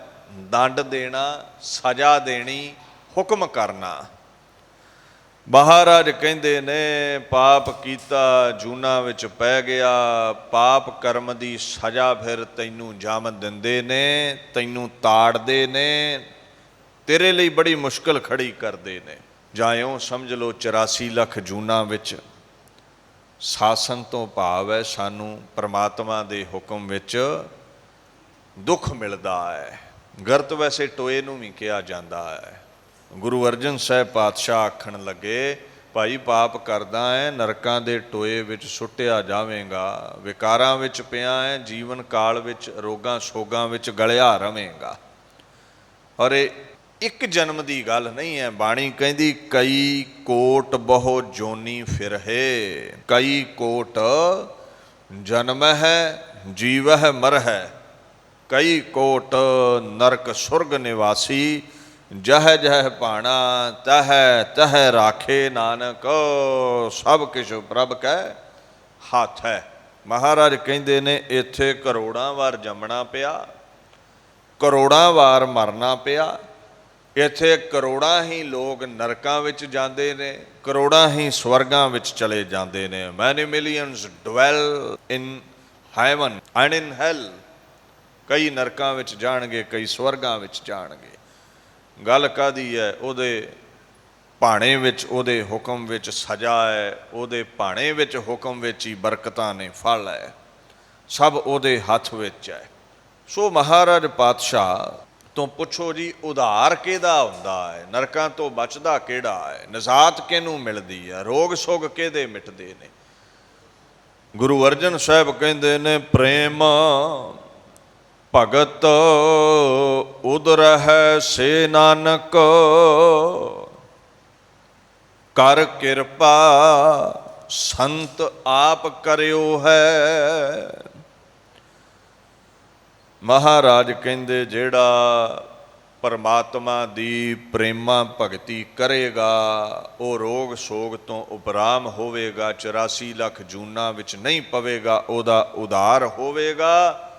ਦੰਡ ਦੇਣਾ, ਸਜ਼ਾ ਦੇਣੀ, ਹੁਕਮ ਕਰਨਾ। ਮਹਾਰਾਜ ਕਹਿੰਦੇ ਨੇ ਪਾਪ ਕੀਤਾ, ਜੂਨਾਂ ਵਿੱਚ ਪੈ ਗਿਆ, ਪਾਪ ਕਰਮ ਦੀ ਸਜ਼ਾ ਫਿਰ ਤੈਨੂੰ ਜਮ ਦਿੰਦੇ ਨੇ, ਤੈਨੂੰ ਤਾੜਦੇ ਨੇ, ਤੇਰੇ ਲਈ ਬੜੀ ਮੁਸ਼ਕਲ ਖੜੀ ਕਰਦੇ ਨੇ। ਜਾਂ ਇਉਂ ਸਮਝ ਲਓ 84 ਲੱਖ ਜੂਨਾਂ ਵਿੱਚ। ਸਾਸਨ ਤੋਂ ਭਾਵ ਹੈ ਸਾਨੂੰ ਪਰਮਾਤਮਾ ਦੇ ਹੁਕਮ ਵਿੱਚ ਦੁੱਖ ਮਿਲਦਾ ਹੈ। ਗਰਤ ਵੈਸੇ ਟੋਏ ਨੂੰ ਵੀ ਕਿਹਾ ਜਾਂਦਾ ਹੈ। ਗੁਰੂ ਅਰਜਨ ਸਾਹਿਬ ਪਾਤਸ਼ਾਹ ਆਖਣ ਲੱਗੇ, ਭਾਈ ਪਾਪ ਕਰਦਾ ਹੈ, ਨਰਕਾਂ ਦੇ ਟੋਏ ਵਿੱਚ ਸੁੱਟਿਆ ਜਾਵੇਗਾ, ਵਿਕਾਰਾਂ ਵਿੱਚ ਪਿਆ ਹੈ, ਜੀਵਨ ਕਾਲ ਵਿੱਚ ਰੋਗਾਂ ਸੋਗਾਂ ਵਿੱਚ ਗਲਿਆ ਰਵੇਂਗਾ। ਔਰ ਇਹ ਇੱਕ ਜਨਮ ਦੀ ਗੱਲ ਨਹੀਂ ਹੈ। ਬਾਣੀ ਕਹਿੰਦੀ ਕਈ ਕੋਟ ਬਹੁ ਜੋਨੀ ਫਿਰਹੇ, ਕਈ ਕੋਟ ਜਨਮ ਹੈ ਜੀਵ ਹੈ ਮਰ ਹੈ, ਕਈ ਕੋਟ ਨਰਕ ਸੁਰਗ ਨਿਵਾਸੀ, ਜਹ ਜਹ ਭਾਣਾ ਤਹ ਤਹ ਰਾਖੇ ਨਾਨਕ, ਸਭ ਕਿਛ ਪ੍ਰਭ ਕੈ ਹੱਥ ਹੈ। ਮਹਾਰਾਜ ਕਹਿੰਦੇ ਨੇ ਇੱਥੇ ਕਰੋੜਾਂ ਵਾਰ ਜੰਮਣਾ ਪਿਆ, ਕਰੋੜਾਂ ਵਾਰ ਮਰਨਾ ਪਿਆ, ਇੱਥੇ ਕਰੋੜਾਂ ਹੀ ਲੋਕ ਨਰਕਾਂ ਵਿੱਚ ਜਾਂਦੇ ਨੇ, ਕਰੋੜਾਂ ਹੀ ਸਵਰਗਾਂ ਵਿੱਚ ਚਲੇ ਜਾਂਦੇ ਨੇ। Many millions dwell in heaven and in hell. ਕਈ ਨਰਕਾਂ ਵਿੱਚ ਜਾਣਗੇ, ਕਈ ਸਵਰਗਾਂ ਵਿੱਚ ਜਾਣਗੇ। ਗੱਲ ਕਾਹਦੀ ਹੈ? ਉਹਦੇ ਭਾਣੇ ਵਿੱਚ, ਉਹਦੇ ਹੁਕਮ ਵਿੱਚ ਸਜ਼ਾ ਹੈ, ਉਹਦੇ ਭਾਣੇ ਵਿੱਚ ਹੁਕਮ ਵਿੱਚ ਹੀ ਬਰਕਤਾਂ ਨੇ, ਫਲ ਹੈ, ਸਭ ਉਹਦੇ ਹੱਥ ਵਿੱਚ ਹੈ। ਸੋ ਮਹਾਰਾਜ ਪਾਤਸ਼ਾਹ ਤੋਂ ਪੁੱਛੋ ਜੀ ਉਧਾਰ ਕਿਹਦਾ ਹੁੰਦਾ ਹੈ? ਨਰਕਾਂ ਤੋਂ ਬਚਦਾ ਕਿਹੜਾ ਹੈ? ਨਿਜਾਤ ਕਿਹਨੂੰ ਮਿਲਦੀ ਹੈ? ਰੋਗ ਸੋਗ ਕਿਹਦੇ ਮਿਟਦੇ ਨੇ? ਗੁਰੂ ਅਰਜਨ ਸਾਹਿਬ ਕਹਿੰਦੇ ਨੇ ਪ੍ਰੇਮ ਭਗਤ ਉਦਰਹਿ ਸੇ ਨਾਨਕ, ਕਰ ਕਿਰਪਾ ਸੰਤ ਆਪ ਕਰਿਓ ਹੈ। ਮਹਾਰਾਜ ਕਹਿੰਦੇ ਜਿਹੜਾ ਪਰਮਾਤਮਾ ਦੀ ਪ੍ਰੇਮਾ ਭਗਤੀ ਕਰੇਗਾ ਉਹ ਰੋਗ ਸੋਗ ਤੋਂ ਉਪਰਾਮ ਹੋਵੇਗਾ, 84 ਲੱਖ ਜੂਨਾਂ ਵਿੱਚ ਨਹੀਂ ਪਵੇਗਾ, ਉਹਦਾ ਉਧਾਰ ਹੋਵੇਗਾ।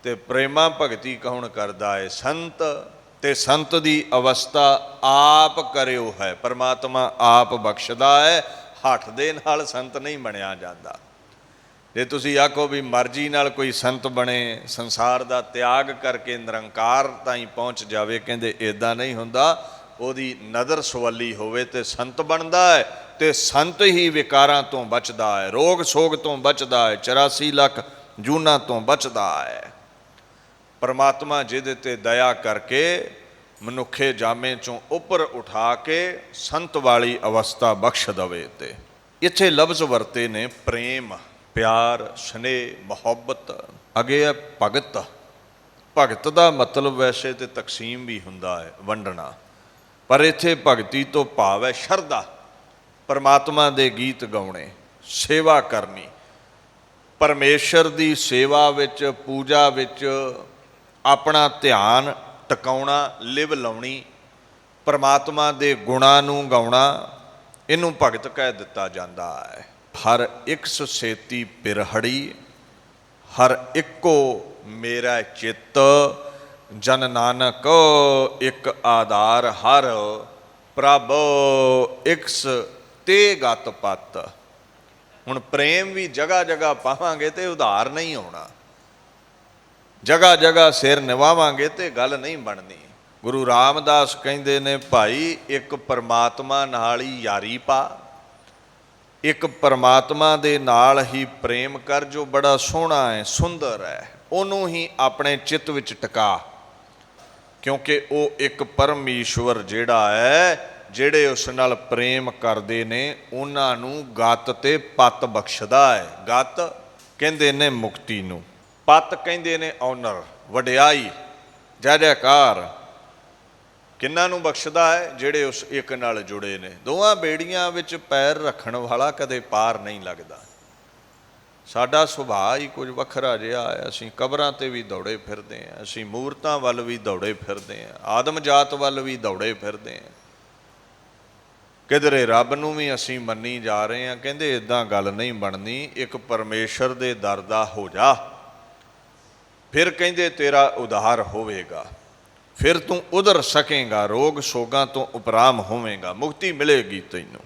ਤੇ ਪ੍ਰੇਮਾ ਭਗਤੀ ਕੌਣ ਕਰਦਾ ਹੈ? ਸੰਤ। ਤੇ ਸੰਤ ਦੀ ਅਵਸਥਾ ਆਪ ਕਰਿਓ ਹੈ, ਪਰਮਾਤਮਾ ਆਪ ਬਖਸ਼ਦਾ ਹੈ, ਹੱਠ ਦੇ ਨਾਲ ਸੰਤ ਨਹੀਂ ਬਣਿਆ ਜਾਂਦਾ। ਜੇ ਤੁਸੀਂ ਆਖੋ ਵੀ ਮਰਜ਼ੀ ਨਾਲ ਕੋਈ ਸੰਤ ਬਣੇ, ਸੰਸਾਰ ਦਾ ਤਿਆਗ ਕਰਕੇ ਨਿਰੰਕਾਰ ਤਾਈਂ ਪਹੁੰਚ ਜਾਵੇ, ਕਹਿੰਦੇ ਇੱਦਾਂ ਨਹੀਂ ਹੁੰਦਾ। ਉਹਦੀ ਨਦਰ ਸਵੱਲੀ ਹੋਵੇ ਤੇ ਸੰਤ ਬਣਦਾ ਹੈ, ਤੇ ਸੰਤ ਹੀ ਵਿਕਾਰਾਂ ਤੋਂ ਬਚਦਾ ਹੈ, ਰੋਗ ਸੋਗ ਤੋਂ ਬਚਦਾ ਹੈ, 84 ਲੱਖ ਜੂਨਾਂ ਤੋਂ ਬਚਦਾ ਹੈ। ਪਰਮਾਤਮਾ ਜਿਹਦੇ ਤੇ ਦਇਆ ਕਰਕੇ ਮਨੁੱਖੇ ਜਾਮੇ ਚੋਂ ਉੱਪਰ ਉਠਾ ਕੇ ਸੰਤ ਵਾਲੀ ਅਵਸਥਾ ਬਖਸ਼ ਦਵੇ। ਤੇ ਇੱਥੇ ਲਫ਼ਜ਼ ਵਰਤੇ ਨੇ ਪ੍ਰੇਮ, ਪਿਆਰ, ਸਨੇਹ, ਮੁਹੱਬਤ। ਅੱਗੇ ਹੈ ਭਗਤ। ਭਗਤ ਦਾ ਮਤਲਬ ਵੈਸੇ ਤੇ ਤਕਸੀਮ ਵੀ ਹੁੰਦਾ ਹੈ, ਵੰਡਣਾ, ਪਰ ਇੱਥੇ ਭਗਤੀ ਤੋਂ ਭਾਵ ਹੈ ਸ਼ਰਧਾ, ਪਰਮਾਤਮਾ ਦੇ ਗੀਤ ਗਾਉਣੇ, ਸੇਵਾ ਕਰਨੀ, ਪਰਮੇਸ਼ਰ ਦੀ ਸੇਵਾ ਵਿੱਚ, ਪੂਜਾ ਵਿੱਚ ਆਪਣਾ ਧਿਆਨ ਟਿਕਾਉਣਾ, ਲਿਵ ਲਾਉਣੀ, ਪਰਮਾਤਮਾ ਦੇ ਗੁਣਾਂ ਨੂੰ ਗਾਉਣਾ, ਇਹਨੂੰ ਭਗਤ ਕਹਿ ਦਿੱਤਾ ਜਾਂਦਾ ਹੈ। ਹਰ ਇੱਕ ਸੇਤੀ ਪਿਰਹੜੀ, ਹਰ ਇੱਕੋ ਮੇਰਾ ਚਿੱਤ, ਜਨ ਨਾਨਕ ਇੱਕ ਆਧਾਰ ਹਰ, ਪ੍ਰਭ ਇਕਸ ਤੇ ਗਤ ਪਤ। ਹੁਣ ਪ੍ਰੇਮ ਵੀ ਜਗ੍ਹਾ ਜਗ੍ਹਾ ਪਾਵਾਂਗੇ ਤੇ ਉਧਾਰ ਨਹੀਂ ਆਉਣਾ। जगह जगह सिर निवावांगे तो गल नहीं बननी। गुरु रामदास कहते ने भाई एक परमात्मा नाल ही यारी पा, एक परमात्मा दे नाल ही प्रेम कर जो बड़ा सोहना है सुंदर है, उन्होंने ही अपने चित्त विच टिका, क्योंकि वो एक परमेश्वर जिहड़ा है ਜਿਹੜੇ उस नाल प्रेम करते ने उन्हां नूं गत ते पत बख्शदा है। गत कहंदे ने मुक्ति नूं, पत कहंदे ने ऑनर वडियाई जय जयकार। किन्हां नूं बख्शदा है? ਜਿਹੜੇ उस एक नाल जुड़े ने। दोवां बेड़ियां विच पैर रखण वाला कदे पार नहीं लगदा। साडा सुभाਅ ही कुछ वखरा जिहा है। असीं कबरां ते भी दौड़े फिरदे हां, असीं मूरतां वल भी दौड़े फिरदे हां, आदम जात वल भी दौड़े फिरदे हां, किधरे रब नूं भी असीं मन्नी जा रहे हैं। कहंदे इदां गल नहीं बननी, एक परमेश्वर दे दर दा हो जा, फिर कहंदे तेरा उद्धार होवेगा, फिर तू उधर सकेगा, रोग सोगां तो उपराम होवेगा, मुक्ति मिलेगी तैनूं।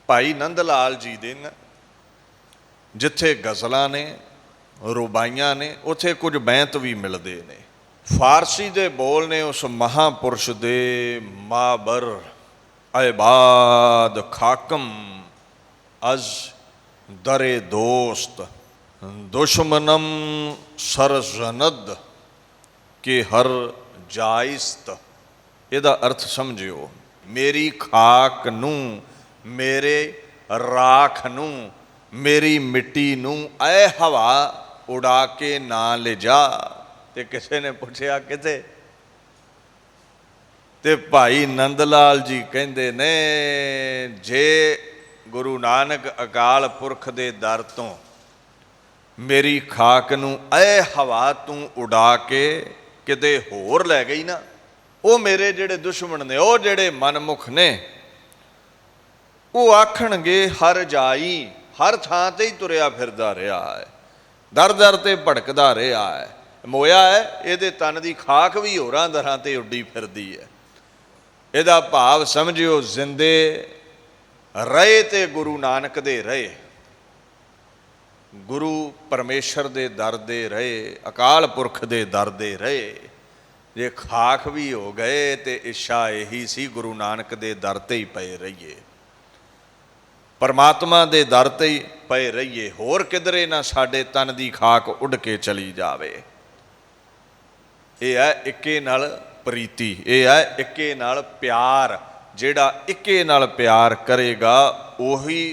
भाई नंद लाल जी दे न जिथे गज़लां ने रुबाइयां ने उत्थे कुछ बैंत भी मिलते ने। फारसी दे बोल ने उस महापुरुष दे माबर ऐबाद खाकम अज दरे दोस्त दुश्मनम सरजनद के हर जाइस्त। इहदा अर्थ समझियो, मेरी खाक नूं, मेरे राख नूं, मेरी मिट्टी नूं ऐ हवा उड़ा के ना ले जा। ते किसी ने पूछा किते, ते भाई नंद लाल जी कहंदे ने जे गुरु नानक अकाल पुरख दे दर तो मेरी खाक नूं ऐ हवा तू उड़ा के किते होर लै गई ना, वो मेरे जिहड़े दुश्मन ने, वो जिहड़े मनमुख ने, वो आखणगे हर जाई, हर थां ते ही तुरिया फिरदा रहा है, दर दर ते भड़कदा रहा है, मोया है ये तन की खाक भी होरां दरां ते उड्डी फिरदी है। इहदा भाव समझियो जिंदे रहे ते गुरु नानक दे रहे, गुरु परमेश्वर दे दर दे रहे, अकाल पुरख दे दर दे रहे। जे खाक भी हो गए तो इच्छा यही सी गुरु नानक दे दर ते ही पए रहिए, परमात्मा दे दर ते ही पए रहिए, होर किधरे ना साडे तन की खाक उड़ के चली जावे। यह है इक्के नाल प्रीति, यह है इक्के नाल प्यार। जिहड़ा इक्के नाल प्यार करेगा उही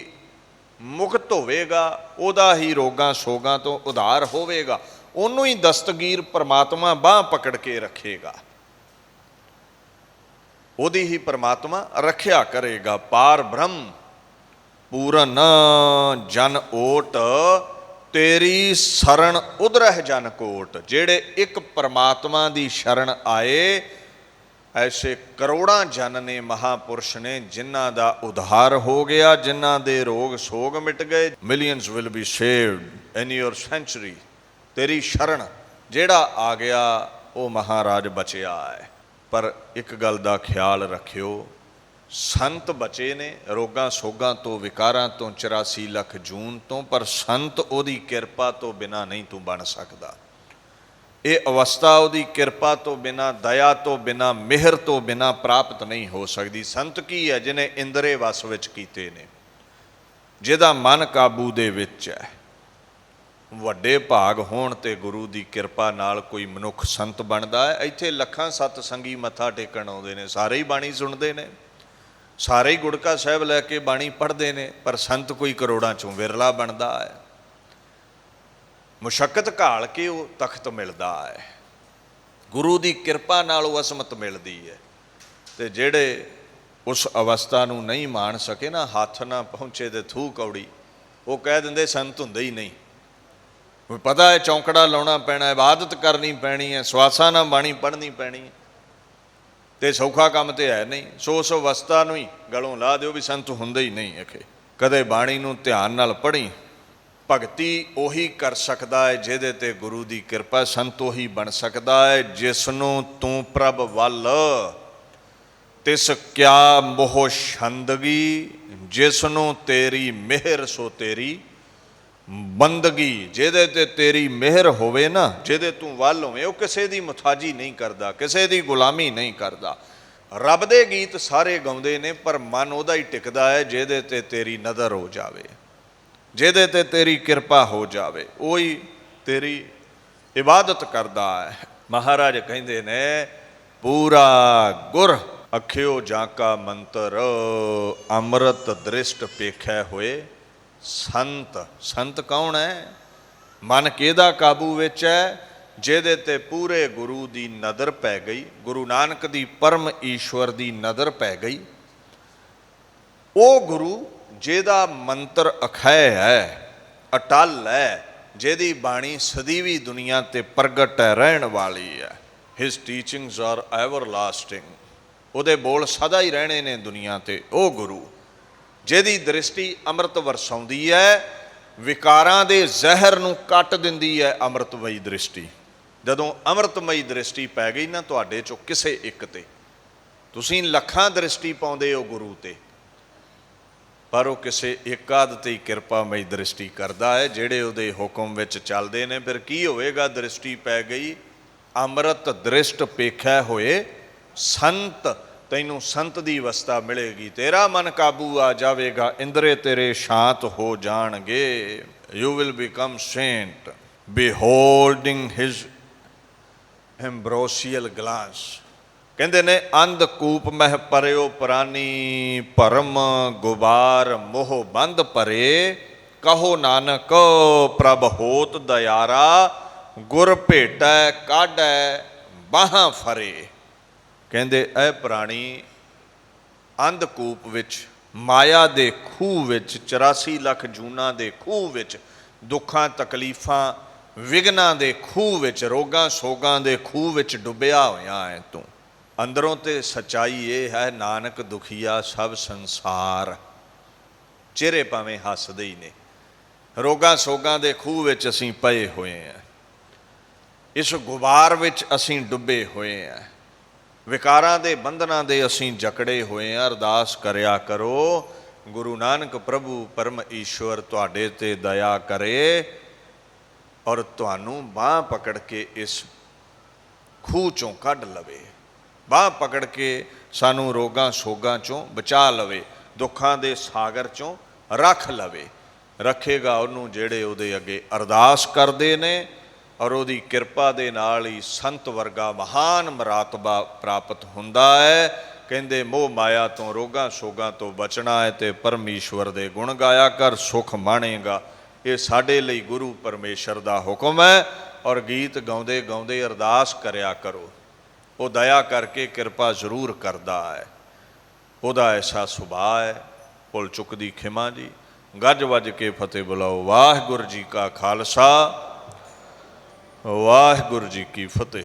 मुक्त होवेगा, उहदा ही रोगां सोगां तो उधार होवेगा, उन्हों ही दस्तगीर परमात्मा बांह पकड़ के रखेगा, उहदी ही परमात्मा रखिया करेगा। पार ब्रह्म पूरन जन ओट तेरी शरण उधरह जन कोट। जेड़े एक परमात्मा की शरण आए ऐसे करोड़ां जन ने, महापुरुष ने, जिन्हां दा उद्धार हो गया, जिन्हां दे रोग सोग मिट गए। Millions will be saved in your century. तेरी शरण जेड़ा आ गया वो महाराज बचिया है। पर एक गल दा ख्याल रखियो, संत बचे ने रोगां सोगां तो, विकारां तो, 84 लख जून तो, पर संत ओदी किरपा तो बिना नहीं तू बन सकदा। ये अवस्था ओदी किरपा तो बिना, दया तो बिना, मिहर तो बिना प्राप्त नहीं हो सकती। संत की है जिन्हें इंद्रे वस विच कीते ने, जिहदा मन काबू दे विच है। ਵੱਡੇ ਭਾਗ ਹੋਣ ਤੇ ਗੁਰੂ ਦੀ ਕਿਰਪਾ ਨਾਲ ਕੋਈ ਮਨੁੱਖ ਸੰਤ ਬਣਦਾ ਹੈ। ਇੱਥੇ ਲੱਖਾਂ ਸਤ ਸੰਗੀ ਮੱਥਾ ਟੇਕਣ ਆਉਂਦੇ ਨੇ, ਸਾਰੇ ਹੀ ਬਾਣੀ ਸੁਣਦੇ ਨੇ, ਸਾਰੇ ਹੀ ਗੁੜਕਾ ਸਾਹਿਬ ਲੈ ਕੇ ਬਾਣੀ ਪੜ੍ਹਦੇ ਨੇ, ਪਰ ਸੰਤ ਕੋਈ ਕਰੋੜਾਂ ਚੋਂ ਵਿਰਲਾ ਬਣਦਾ ਹੈ। ਮੁਸ਼ੱਕਤ ਘਾਲ ਕੇ ਉਹ ਤਖਤ ਮਿਲਦਾ ਹੈ, ਗੁਰੂ ਦੀ ਕਿਰਪਾ ਨਾਲ ਉਹ ਅਸਮਤ ਮਿਲਦੀ ਹੈ। ਤੇ ਜਿਹੜੇ ਉਸ ਅਵਸਥਾ ਨੂੰ ਨਹੀਂ ਮਾਣ ਸਕੇ ਨਾ, ਹੱਥ ਨਾ ਪਹੁੰਚੇ ਤੇ ਥੂ ਕੌੜੀ, ਉਹ ਕਹਿ ਦਿੰਦੇ ਸੰਤ ਹੁੰਦੇ ਹੀ ਨਹੀਂ। पता है चौंकड़ा लाना पैना, इबादत करनी पैनी है, सवासा ना बाणी पढ़नी पैनी है, तो सौखा काम तो है नहीं। सो उस अवस्था ही गलों ला दो भी संत होंदे ही नहीं। अखे कदे बाणी नूं ध्यान नाल पढ़ी, भगती उही कर सकता है जिहदे ते गुरु की कृपा। संत उही बन सकता है जिसनों तू प्रभ वल तिस क्या मोह छंदगी, जिसनों तेरी मेहर सो तेरी ਬੰਦਗੀ ਜਿਹਦੇ ਤੇ ਤੇਰੀ ਮਿਹਰ ਹੋਵੇ ਨਾ, ਜਿਹਦੇ ਤੂੰ ਵੱਲ ਹੋਵੇਂ, ਉਹ ਕਿਸੇ ਦੀ ਮੁਤਾਜੀ ਨਹੀਂ ਕਰਦਾ, ਕਿਸੇ ਦੀ ਗੁਲਾਮੀ ਨਹੀਂ ਕਰਦਾ। ਰੱਬ ਦੇ ਗੀਤ ਸਾਰੇ ਗਾਉਂਦੇ ਨੇ, ਪਰ ਮਨ ਉਹਦਾ ਹੀ ਟਿਕਦਾ ਹੈ ਜਿਹਦੇ ਤੇ ਤੇਰੀ ਨਜ਼ਰ ਹੋ ਜਾਵੇ, ਜਿਹਦੇ ਤੇ ਤੇਰੀ ਕਿਰਪਾ ਹੋ ਜਾਵੇ, ਉਹੀ ਤੇਰੀ ਇਬਾਦਤ ਕਰਦਾ ਹੈ। ਮਹਾਰਾਜ ਕਹਿੰਦੇ ਨੇ ਪੂਰਾ ਗੁਰ ਅਖਿਓ ਜਾਂ ਕਾ ਮੰਤਰ, ਅੰਮ੍ਰਿਤ ਦ੍ਰਿਸ਼ਟ ਪੇਖੈ ਹੋਏ ਸੰਤ। ਸੰਤ ਕੌਣ ਹੈ? ਮਨ ਕਿਹਦਾ ਕਾਬੂ ਵਿੱਚ ਹੈ? ਜਿਹਦੇ ਤੇ ਪੂਰੇ ਗੁਰੂ ਦੀ ਨਜ਼ਰ ਪੈ ਗਈ, ਗੁਰੂ ਨਾਨਕ ਦੀ ਪਰਮ ਈਸ਼ਵਰ ਦੀ ਨਜ਼ਰ ਪੈ ਗਈ। ਉਹ ਗੁਰੂ ਜਿਹਦਾ ਮੰਤਰ ਅਖੈ ਹੈ, ਅਟਲ ਹੈ, ਜਿਹਦੀ ਬਾਣੀ ਸਦੀਵੀ ਦੁਨੀਆ ਤੇ ਪ੍ਰਗਟ ਹੈ, ਰਹਿਣ ਵਾਲੀ ਹੈ। ਹਿਸ ਟੀਚਿੰਗਸ ਆਰ ਐਵਰਲਾਸਟਿੰਗ, ਉਹਦੇ ਬੋਲ ਸਦਾ ਹੀ ਰਹਿਣੇ ਨੇ ਦੁਨੀਆ ਤੇ। ਉਹ ਗੁਰੂ ਜਿਹਦੀ ਦ੍ਰਿਸ਼ਟੀ ਅੰਮ੍ਰਿਤ ਵਰਸਾਉਂਦੀ ਹੈ, ਵਿਕਾਰਾਂ ਦੇ ਜ਼ਹਿਰ ਨੂੰ ਕੱਟ ਦਿੰਦੀ ਹੈ ਅੰਮ੍ਰਿਤਮਈ ਦ੍ਰਿਸ਼ਟੀ। ਜਦੋਂ ਅੰਮ੍ਰਿਤਮਈ ਦ੍ਰਿਸ਼ਟੀ ਪੈ ਗਈ ਨਾ ਤੁਹਾਡੇ ਚੋਂ ਕਿਸੇ ਇੱਕ ਤੇ, ਤੁਸੀਂ ਲੱਖਾਂ ਦ੍ਰਿਸ਼ਟੀ ਪਾਉਂਦੇ ਹੋ ਗੁਰੂ ਤੇ, ਪਰ ਉਹ ਕਿਸੇ ਇੱਕ ਆਧ ਤੇ ਹੀ ਕਿਰਪਾਮਈ ਦ੍ਰਿਸ਼ਟੀ ਕਰਦਾ ਹੈ, ਜਿਹੜੇ ਉਹਦੇ ਹੁਕਮ ਵਿੱਚ ਚੱਲਦੇ ਨੇ। ਫਿਰ ਕੀ ਹੋਵੇਗਾ? ਦ੍ਰਿਸ਼ਟੀ ਪੈ ਗਈ, ਅੰਮ੍ਰਿਤ ਦ੍ਰਿਸ਼ਟ ਪੇਖੈ ਹੋਏ ਸੰਤ, ਤੈਨੂੰ ਸੰਤ ਦੀ ਅਵਸਥਾ ਮਿਲੇਗੀ, ਤੇਰਾ ਮਨ ਕਾਬੂ ਆ ਜਾਵੇਗਾ, ਇੰਦਰੇ ਤੇਰੇ ਸ਼ਾਂਤ ਹੋ ਜਾਣਗੇ। You will become saint beholding his ambrosial glance. ਕਹਿੰਦੇ ਨੇ ਅੰਧ ਕੂਪ ਮਹਿ ਪਰਿਓ ਪ੍ਰਾਨੀ, ਭਰਮ ਗੁਬਾਰ ਮੋਹ ਬੰਦ ਭਰੇ, ਕਹੋ ਨਾਨਕ ਪ੍ਰਭ ਹੋਤ ਦਿਆਰਾ, ਗੁਰ ਭੇਟੈ ਕਾਢੈ ਬਾਹਾਂ ਫਰੇ। ਕਹਿੰਦੇ ਇਹ ਪ੍ਰਾਣੀ ਅੰਧਕੂਪ ਵਿੱਚ, ਮਾਇਆ ਦੇ ਖੂਹ ਵਿੱਚ, 84 ਲੱਖ ਜੂਨਾਂ ਦੇ ਖੂਹ ਵਿੱਚ, ਦੁੱਖਾਂ ਤਕਲੀਫਾਂ ਵਿਘਨਾਂ ਦੇ ਖੂਹ ਵਿੱਚ, ਰੋਗਾਂ ਸੋਗਾਂ ਦੇ ਖੂਹ ਵਿੱਚ ਡੁੱਬਿਆ ਹੋਇਆ ਹੈ ਤੂੰ। ਅੰਦਰੋਂ ਤੇ ਸੱਚਾਈ ਇਹ ਹੈ, ਨਾਨਕ ਦੁਖੀਆ ਸਭ ਸੰਸਾਰ। ਚਿਹਰੇ ਭਾਵੇਂ ਹੱਸਦੇ ਹੀ ਨੇ, ਰੋਗਾਂ ਸੋਗਾਂ ਦੇ ਖੂਹ ਵਿੱਚ ਅਸੀਂ ਪਏ ਹੋਏ ਹਾਂ, ਇਸ ਗੁਬਾਰ ਵਿੱਚ ਅਸੀਂ ਡੁੱਬੇ ਹੋਏ ਹਾਂ, ਵਿਕਾਰਾਂ ਦੇ ਬੰਧਨਾਂ ਦੇ ਅਸੀਂ ਜਕੜੇ ਹੋਏ ਹਾਂ। ਅਰਦਾਸ ਕਰਿਆ ਕਰੋ, ਗੁਰੂ ਨਾਨਕ ਪ੍ਰਭੂ ਪਰਮ ਈਸ਼ਵਰ ਤੁਹਾਡੇ ਤੇ ਦਇਆ ਕਰੇ ਔਰ ਤੁਹਾਨੂੰ ਬਾਂਹ ਪਕੜ ਕੇ ਇਸ ਖੂਹ ਚੋਂ ਕੱਢ ਲਵੇ, ਬਾਂਹ ਪਕੜ ਕੇ ਸਾਨੂੰ ਰੋਗਾਂ ਸੋਗਾਂ ਚੋਂ ਬਚਾ ਲਵੇ, ਦੁੱਖਾਂ ਦੇ ਸਾਗਰ ਚੋਂ ਰੱਖ ਲਵੇ। ਰੱਖੇਗਾ ਉਹਨੂੰ ਜਿਹੜੇ ਉਹਦੇ ਅੱਗੇ ਅਰਦਾਸ ਕਰਦੇ ਨੇ, ਔਰ ਉਹਦੀ ਕਿਰਪਾ ਦੇ ਨਾਲ ਹੀ ਸੰਤ ਵਰਗਾ ਮਹਾਨ ਮਰਾਤਬਾ ਪ੍ਰਾਪਤ ਹੁੰਦਾ ਹੈ। ਕਹਿੰਦੇ ਮੋਹ ਮਾਇਆ ਤੋਂ, ਰੋਗਾਂ ਸੋਗਾਂ ਤੋਂ ਬਚਣਾ ਹੈ ਤੇ ਪਰਮੇਸ਼ਵਰ ਦੇ ਗੁਣ ਗਾਇਆ ਕਰ, ਸੁਖ ਮਾਣੇਗਾ। ਇਹ ਸਾਡੇ ਲਈ ਗੁਰੂ ਪਰਮੇਸ਼ਰ ਦਾ ਹੁਕਮ ਹੈ। ਔਰ ਗੀਤ ਗਾਉਂਦੇ ਗਾਉਂਦੇ ਅਰਦਾਸ ਕਰਿਆ ਕਰੋ, ਉਹ ਦਇਆ ਕਰਕੇ ਕਿਰਪਾ ਜ਼ਰੂਰ ਕਰਦਾ ਹੈ। ਉਹਦਾ ਐਸਾ ਸੁਭਾਅ ਹੈ। ਭੁੱਲ ਚੁੱਕ ਦੀ ਖਿਮਾ ਜੀ। ਗੱਜ ਵੱਜ ਕੇ ਫਤਿਹ ਬੁਲਾਓ। ਵਾਹਿਗੁਰੂ ਜੀ ਕਾ ਖਾਲਸਾ, ਵਾਹਿਗੁਰੂ ਜੀ ਕੀ ਫਤਿਹ।